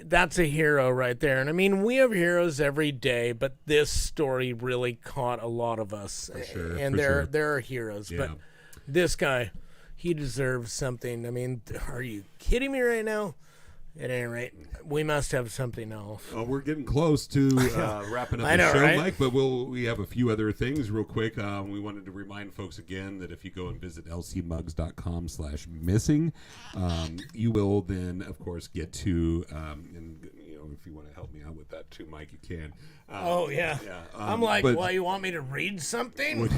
that's a hero right there. And I mean, we have heroes every day, but this story really caught a lot of us. For sure, and there are heroes, Yeah. but this guy, he deserves something. I mean, are you kidding me right now? At any rate, we must have something else. Well, we're getting close to wrapping up I the know, show, right? Mike, but we have a few other things real quick. We wanted to remind folks again that if you go and visit lcmugs.com/missing, you will then, of course, get to, and if you want to help me out with that too, Mike, you can. Oh, yeah. I'm like, well, you want me to read something?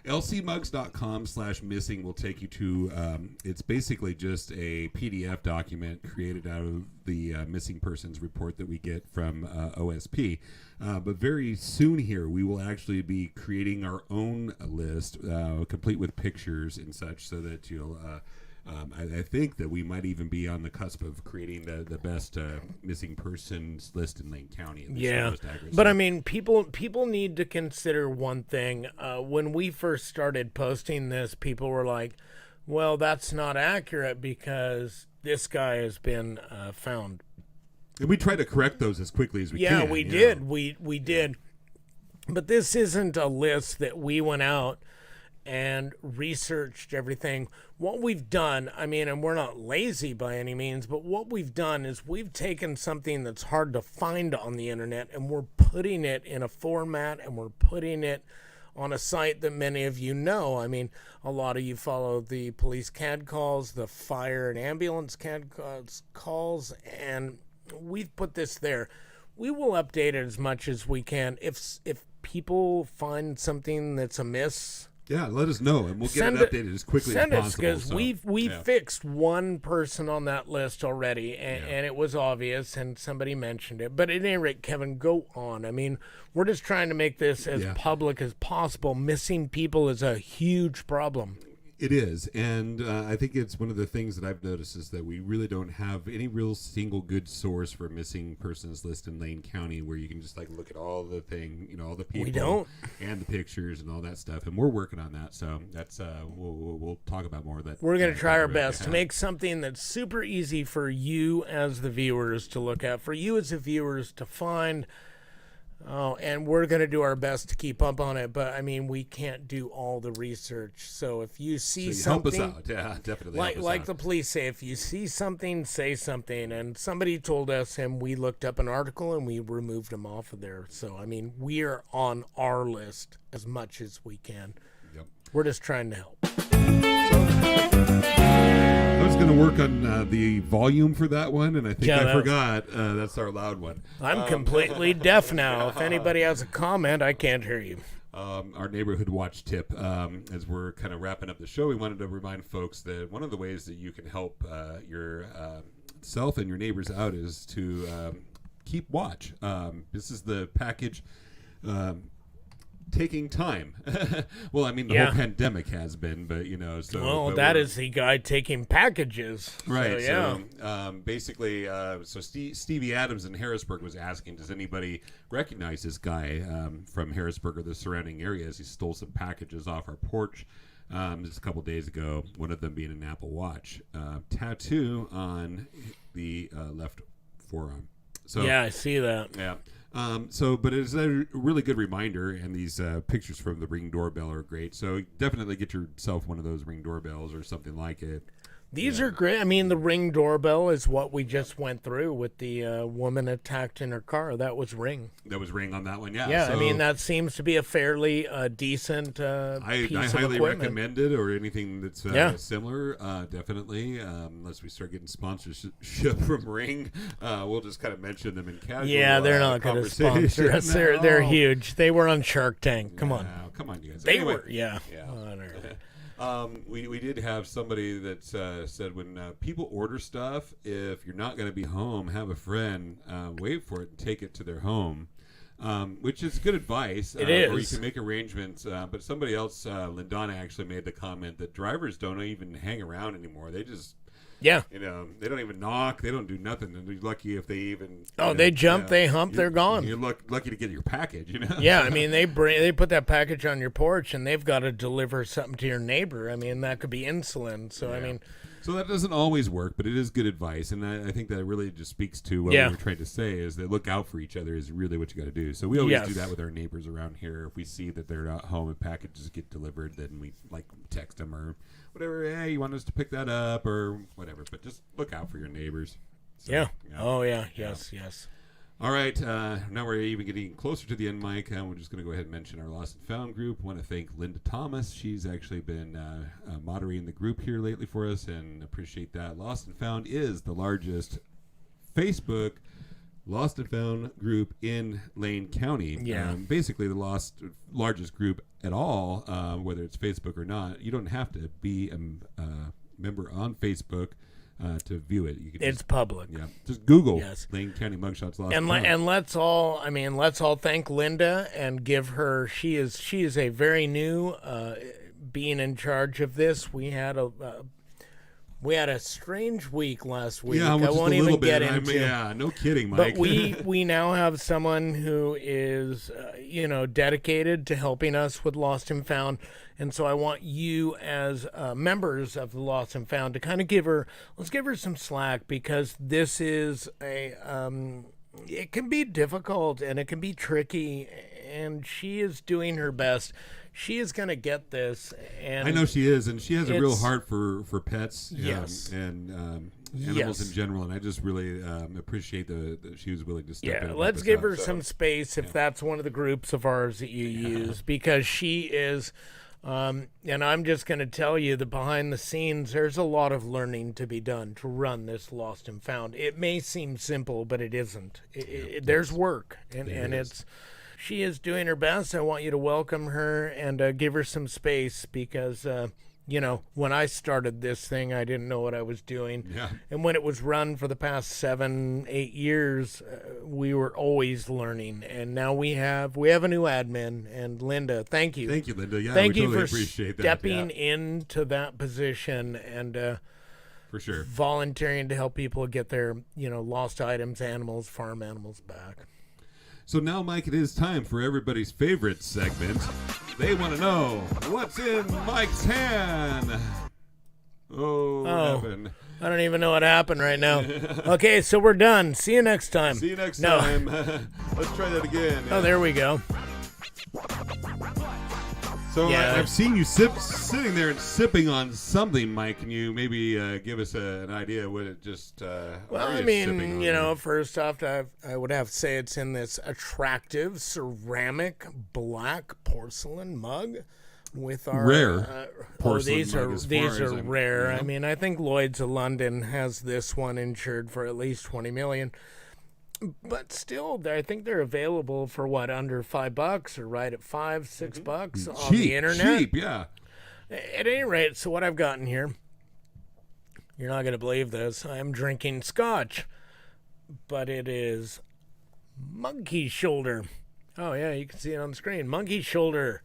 lcmugs.com/missing will take you to, it's basically just a PDF document created out of the missing persons report that we get from OSP. But very soon here, we will actually be creating our own list, complete with pictures and such, so that you'll... I think that we might even be on the cusp of creating the best missing persons list in Lane County. Yeah, but I mean, people need to consider one thing. When we first started posting this, people were like, well, that's not accurate because this guy has been found. And we try to correct those as quickly as we can. Yeah, we did. We did. But this isn't a list that we went out and researched everything. What we've done, I mean, and we're not lazy by any means, but what we've done is we've taken something that's hard to find on the internet and we're putting it in a format and we're putting it on a site that many of you know. I mean, a lot of you follow the police CAD calls, the fire and ambulance CAD calls, and we've put this there. We will update it as much as we can. If people find something that's amiss, yeah, let us know, and we'll get it updated as quickly as possible. Because we fixed one person on that list already, and it was obvious, and somebody mentioned it. But at any rate, Kevin, go on. I mean, we're just trying to make this as public as possible. Missing people is a huge problem. It is, and I think it's one of the things that I've noticed is that we really don't have any real single good source for a missing persons list in Lane County where you can just like look at all the all the people We don't. and the pictures and all that stuff, and we're working on that. So that's we'll talk about more of that. We're going to try our best to make something that's super easy for you as the viewers to look at, for you as the viewers to find. Oh, and we're going to do our best to keep up on it, but I mean, we can't do all the research. So if you see something, help us out. Yeah, definitely. Like the police say, if you see something, say something. And somebody told us, and we looked up an article and we removed them off of there. So I mean, we're on our list as much as we can. Yep. We're just trying to help. I was going to work on the volume for that one, and I think I forgot. That's our loud one. I'm completely deaf now. If anybody has a comment, I can't hear you. Our neighborhood watch tip, as we're kind of wrapping up the show, we wanted to remind folks that one of the ways that you can help yourself and your neighbors out is to keep watch. This is the package. Taking time. Well, I mean, the whole pandemic has been, but so. Well, that is the guy taking packages. Right. So, basically, so Stevie Adams in Harrisburg was asking, does anybody recognize this guy from Harrisburg or the surrounding areas? He stole some packages off our porch just a couple days ago, one of them being an Apple Watch. Tattoo on the left forearm. So, yeah, I see that. Yeah. But it's a really good reminder, and these pictures from the Ring doorbell are great. So definitely get yourself one of those Ring doorbells or something like it. These are great. I mean, the Ring doorbell is what we just went through with the woman attacked in her car. That was Ring. That was Ring on that one, yeah. Yeah, so I mean, that seems to be a fairly decent piece I of highly equipment. recommend it, or anything that's similar, definitely. Unless we start getting sponsorship from Ring, we'll just kind of mention them in casual Yeah, they're not going to sponsor us. No. They're huge. They were on Shark Tank. Come on. Come on, you guys. They Anyway, were, yeah. We did have somebody that said when people order stuff, if you're not going to be home, have a friend wait for it and take it to their home, which is good advice. It is. Or you can make arrangements. But somebody else, Lindana, actually made the comment that drivers don't even hang around anymore. They just... Yeah. they don't even knock. They don't do nothing. And you're lucky if they even... they jump, they hump, they're gone. You're lucky to get your package, Yeah, I mean, they put that package on your porch, and they've got to deliver something to your neighbor. I mean, that could be insulin. So, I mean, So that doesn't always work, but it is good advice, and I think that really just speaks to what we were trying to say, is that look out for each other is really what you got to do. So we always do that with our neighbors around here. If we see that they're not home and packages get delivered, then we text them or whatever. Hey, you want us to pick that up or whatever? But just look out for your neighbors. So, Oh yeah. Yes. All right, now we're even getting closer to the end, Mike. We're just going to go ahead and mention our Lost and Found group. Want to thank Linda Thomas. She's actually been moderating the group here lately for us, and appreciate that. Lost and Found is the largest Facebook Lost and Found group in Lane County. Yeah. Basically, the largest group at all, whether it's Facebook or not. You don't have to be a member on Facebook to view it. You can It's public. Yeah, just Google Yes. Lane County Mugshots Lost And let's all thank Linda and give her. She is a very new being in charge of this. We had a strange week last week. Yeah, I won't even get into. Yeah, no kidding, Mike. But we now have someone who is dedicated to helping us with Lost and Found, and so I want you as members of the Lost and Found to kind of give her some slack, because this is it can be difficult and it can be tricky, and she is doing her best. She is going to get this, and I know she is, and she has a real heart for pets, Yes. and animals in general, and I just really appreciate that she was willing to step in. Yeah, let's give her some space if that's one of the groups of ours that you use, because she is, and I'm just going to tell you that behind the scenes, there's a lot of learning to be done to run this Lost and Found. It may seem simple, but it isn't. There's work, and it's... She is doing her best. I want you to welcome her and give her some space, because, when I started this thing, I didn't know what I was doing. Yeah. And when it was run for the past 7-8 years, we were always learning. And now we have a new admin. And Linda, thank you. Thank you, Linda. Yeah, thank we you totally for appreciate that. stepping into that position and for sure volunteering to help people get their lost items, animals, farm animals back. So now, Mike, it is time for everybody's favorite segment. They want to know what's in Mike's hand. Oh, heaven. I don't even know what happened right now. Okay, so we're done. See you next time. See you next time. Let's try that again. Oh, there we go. So Yeah. I've seen you sitting there and sipping on something, Mike. Can you maybe give us an idea what it just? Well, I mean, first off, I would have to say it's in this attractive ceramic black porcelain mug with our rare porcelain these mug, are as these far as are I'm- rare. yeah. I mean, I think Lloyd's of London has this one insured for at least $20 million. But still, I think they're available for under $5 or right at $5-6 on the internet. Cheap, yeah. At any rate, so what I've gotten here, you're not going to believe this. I'm drinking scotch, but it is monkey shoulder. Oh, yeah, you can see it on the screen. Monkey shoulder.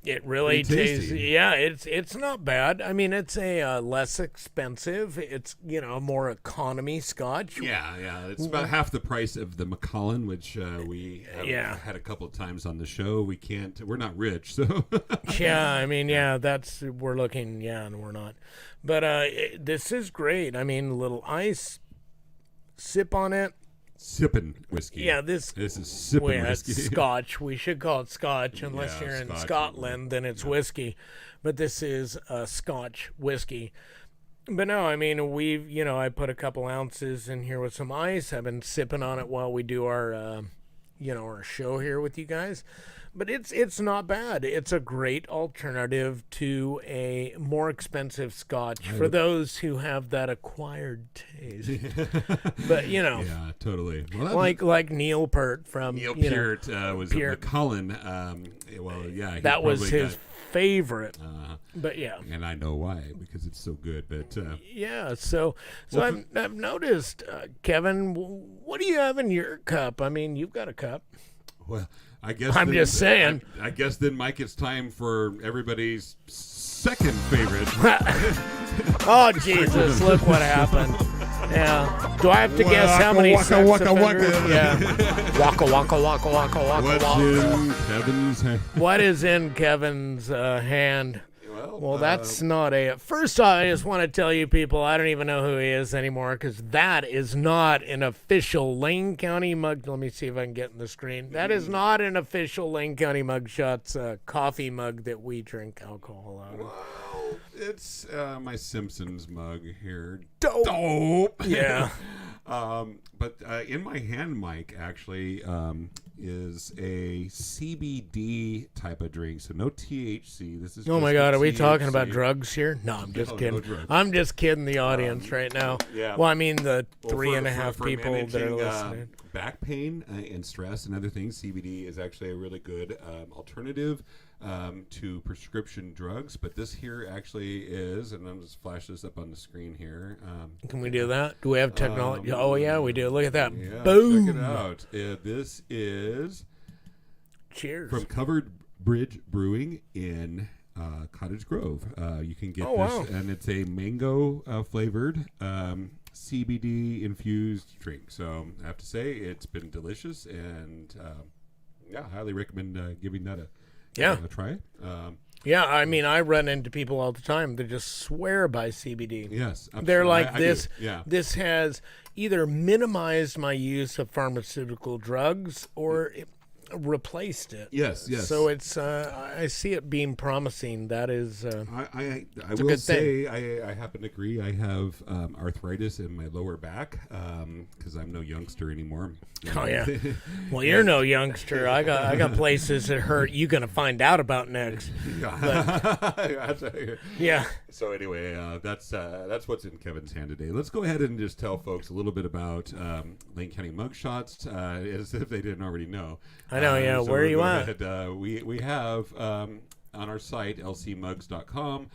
It really tastes. Yeah, it's not bad. I mean, it's a less expensive. It's a more economy scotch. Yeah. It's about half the price of the Macallan, which we have had a couple of times on the show. We're not rich, so. Yeah, I mean, we're looking, and we're not. But this is great. I mean, a little ice, sip on it. Sipping whiskey. Yeah, this is sipping whiskey. It's scotch. We should call it scotch. Unless you're in Scotch. Scotland, then it's whiskey. But this is scotch whiskey. But no, I mean, I put a couple ounces in here with some ice. I've been sipping on it while we do our, our show here with you guys. But it's not bad. It's a great alternative to a more expensive scotch for those who have that acquired taste. But Yeah, totally. Well, like Neil Peart from Neil Peart was Peart. a Macallan. That was his favorite. But yeah. And I know why, because it's so good. But yeah, so I've noticed, Kevin, what do you have in your cup? I mean, you've got a cup. Well, I guess I'm just saying. I guess then, Mike, it's time for everybody's second favorite. Oh, Jesus, look what happened. Yeah. Do I have to guess how many sex offenders? Yeah. Waka, waka, waka, waka, waka, What's waka. in Kevin's hand? What is in Kevin's hand? Well, Well, that's not a. First, I just want to tell you people, I don't even know who he is anymore because that is not an official Lane County mug. Let me see if I can get in the screen. That is not an official Lane County Mugshots coffee mug that we drink alcohol out of. Well, it's my Simpsons mug here. Dope. Yeah. But in my hand mic actually is a CBD type of drink, so no THC. This is oh my just God, are we THC. talking about drugs here? No, I'm just kidding. No drugs. I'm just kidding the audience right now. Yeah. Well, I mean the Well, 3.5 for people that are managing, listening. back pain and stress and other things, CBD is actually a really good alternative to prescription drugs. But this here actually is, and I'm just flash this up on the screen here. Can we do that? Do we have technology? Oh yeah, we do. Look at that. Yeah, Boom. check it out. This is Cheers. from Covered Bridge Brewing in Cottage Grove. You can get Oh, this, wow. and it's a mango flavored CBD infused drink. So I have to say it's been delicious, and yeah, highly recommend giving that a try. Yeah, I mean, I run into people all the time that just swear by CBD. Yes, They're like, I do. this. Yeah. This has either minimized my use of pharmaceutical drugs or it replaced it. Yes. So it's I see it being promising. That is I a will good say I happen to agree. I have arthritis in my lower back because I'm no youngster anymore. oh yeah. Well, you're no youngster. I got places that hurt. You're gonna find out about next. Yeah. So anyway, that's what's in Kevin's hand today. Let's go ahead and just tell folks a little bit about Lane County Mugshots, as if they didn't already know. I know. Yeah. So Where are we'll you go at? ahead, we have on our site lcmugs.com.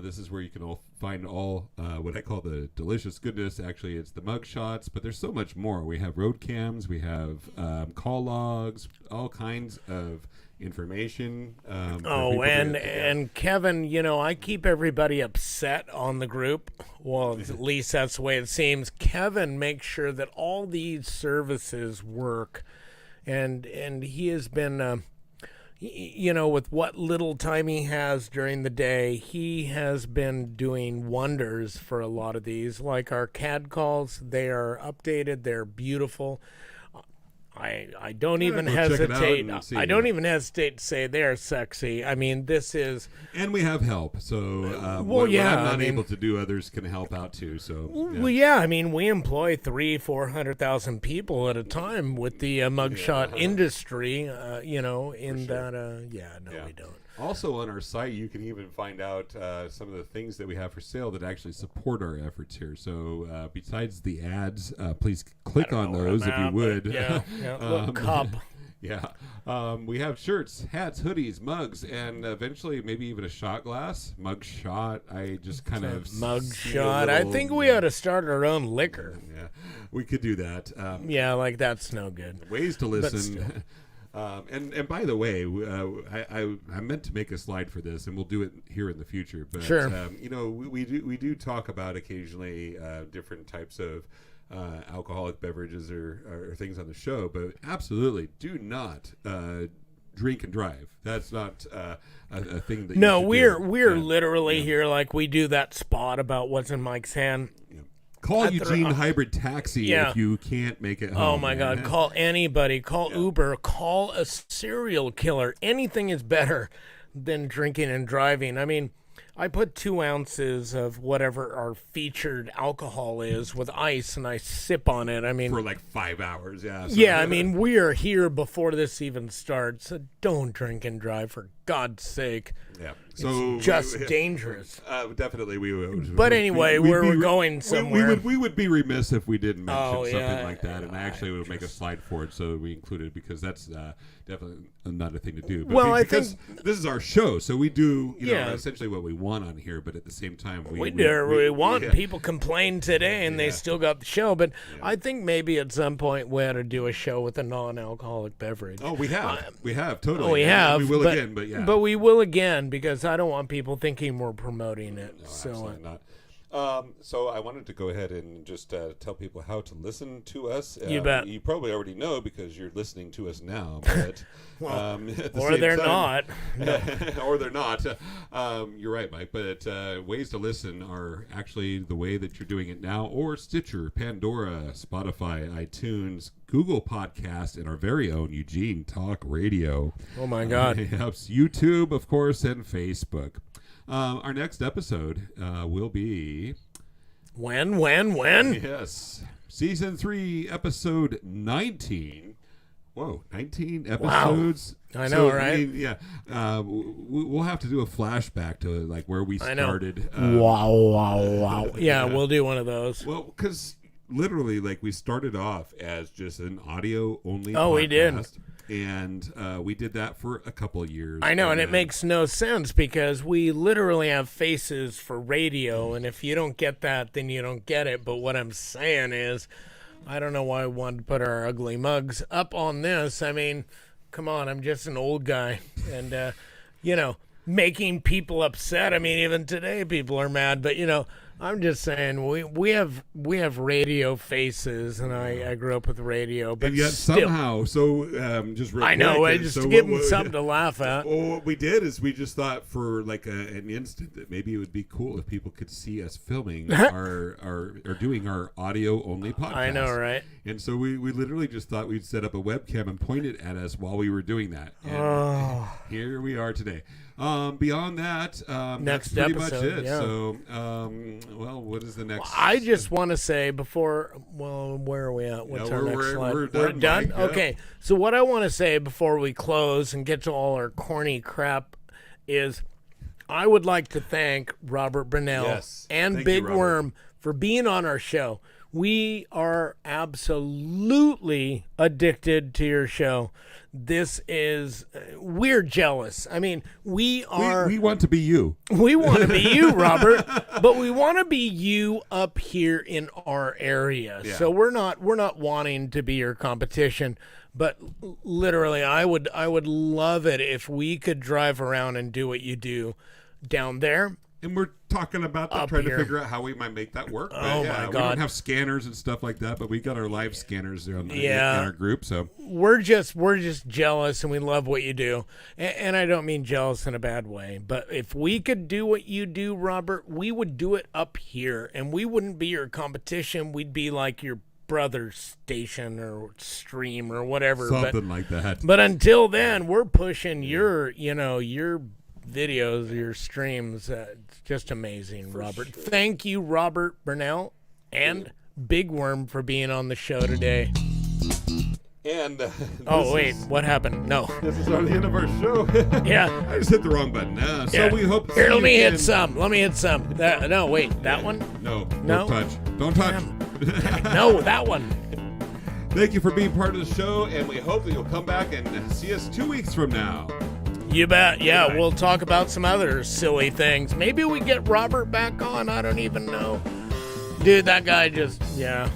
This is where you can find all what I call the delicious goodness. Actually, it's the mug shots, but there's so much more. We have road cams, we have call logs, all kinds of information. Oh, and Kevin, you know, I keep everybody upset on the group. Well, at least that's the way it seems. Kevin makes sure that all these services work, and he has been. You know, with what little time he has during the day, he has been doing wonders for a lot of these. Like our CAD calls, they are updated, they're beautiful. I don't even hesitate. I don't even hesitate to say they're sexy. I mean, this is. And we have help, so well, what yeah, I'm not I mean, able to do, others can help out too. So well, yeah, I mean, we employ 400,000 people at a time with the mugshot industry. You know, in that. We don't. Also on our site, you can even find out some of the things that we have for sale that actually support our efforts here. So besides the ads, please click on those if you would. Yeah, look, cup. Yeah. We have shirts, hats, hoodies, mugs, and eventually maybe even a shot glass. Mug shot. I just kind of Mugshot. I think we ought to start our own liquor. Yeah, we could do that. Yeah, like that's no good. Ways to listen. And by the way, I meant to make a slide for this, and we'll do it here in the future. But sure. You know, we do talk about occasionally different types of alcoholic beverages or things on the show, but absolutely do not drink and drive. That's not a thing that. No, you should we're do. literally here like we do that spot about what's in Mike's hand. Yeah. Call Eugene Hybrid Taxi if you can't make it home. Oh my God! Call anybody. Call Uber. Call a serial killer. Anything is better than drinking and driving. I mean, I put 2 ounces of whatever our featured alcohol is with ice, and I sip on it. I mean, for like 5 hours. Yeah. So. Yeah, I mean, we are here before this even starts. So don't drink and drive, for God's sake. Yeah. It's just dangerous. Definitely, we would. But anyway, we're going somewhere. We would be remiss if we didn't mention something yeah, like that, and I actually would make a slide for it so we include it because that's definitely not a thing to do. But well, because this is our show, so we do Yeah. essentially what we want on here, but at the same time, we want people complain today, and they still got the show. But I think maybe at some point we ought to do a show with a non-alcoholic beverage. Oh, we have totally. We have. We will again, but yeah. But we will again because I don't want people thinking we're promoting it. No, so absolutely not. So I wanted to go ahead and just tell people how to listen to us. You bet. You probably already know because you're listening to us now, but Well, at the or same they're time- not. or they're not. You're right, Mike. But ways to listen are actually the way that you're doing it now, or Stitcher, Pandora, Spotify, iTunes, Google Podcast, and our very own Eugene Talk Radio. Oh my God. Helps YouTube, of course, and Facebook. Our next episode will be When? yes, season 3, episode 19. Whoa, 19 episodes. I know, right? yeah, we'll have to do a flashback to like where we I know. started. Wow. Yeah, we'll do one of those. Well, because literally, like, we started off as just an audio only. Oh, we did. And we did that for a couple of years. I know, and it then- makes no sense because we literally have faces for radio, and if you don't get that, then you don't get it. But what I'm saying is, I don't know why I wanted to put our ugly mugs up on this. I mean, come on, I'm just an old guy, and, making people upset. I mean, even today people are mad, but, I'm just saying we have radio faces, and I grew up with radio, but And yet still, somehow, just real I know, quick, just so to give what- them something to laugh at. Well, what we did is we just thought for like an instant that maybe it would be cool if people could see us filming or doing our audio only podcast. I know, right? And so we literally just thought we'd set up a webcam and point it at us while we were doing that. And here we are today. Beyond that, Next that's pretty much episode, it. yeah. So, what is the next? I just want to say before, where are we at? What's Yeah, our we're- next we're- slide? we're done, Mike, yeah. Okay. So what I want to say before we close and get to all our corny crap is I would like to thank Robert Brunel Yes. and Thank you, Big Robert. Worm for being on our show. We are absolutely addicted to your show. This is, we're jealous. I mean, we are. we want to be you. We want to be you, Robert, but we want to be you up here in our area. Yeah. So we're not wanting to be your competition, but literally, I would love it if we could drive around and do what you do down there. And we're talking about that, Up trying here. to figure out how we might make that work. But Oh, yeah, my we God. don't have scanners and stuff like that, but we got our live scanners there in Yeah. our group. So We're just jealous, and we love what you do. And I don't mean jealous in a bad way, but if we could do what you do, Robert, we would do it up here, and we wouldn't be your competition. We'd be like your brother's station or stream or whatever. something like that. But until then, we're pushing your videos, your streams. It's just amazing, Robert. Thank you, Robert Burnell and Big Worm, for being on the show today. And Oh, wait, what happened? No. this is our the end of our show. Yeah. I just hit the wrong button. So Yeah. we hope. to Here, see let you me hit again. some. Let me hit some. No, wait, that one? No, No? don't touch. Don't touch. No, that one. Thank you for being part of the show, and we hope that you'll come back and see us 2 weeks from now. You bet. Yeah, Goodbye. we'll talk about some other silly things. Maybe we get Robert back on. I don't even know. Dude, that guy just, yeah.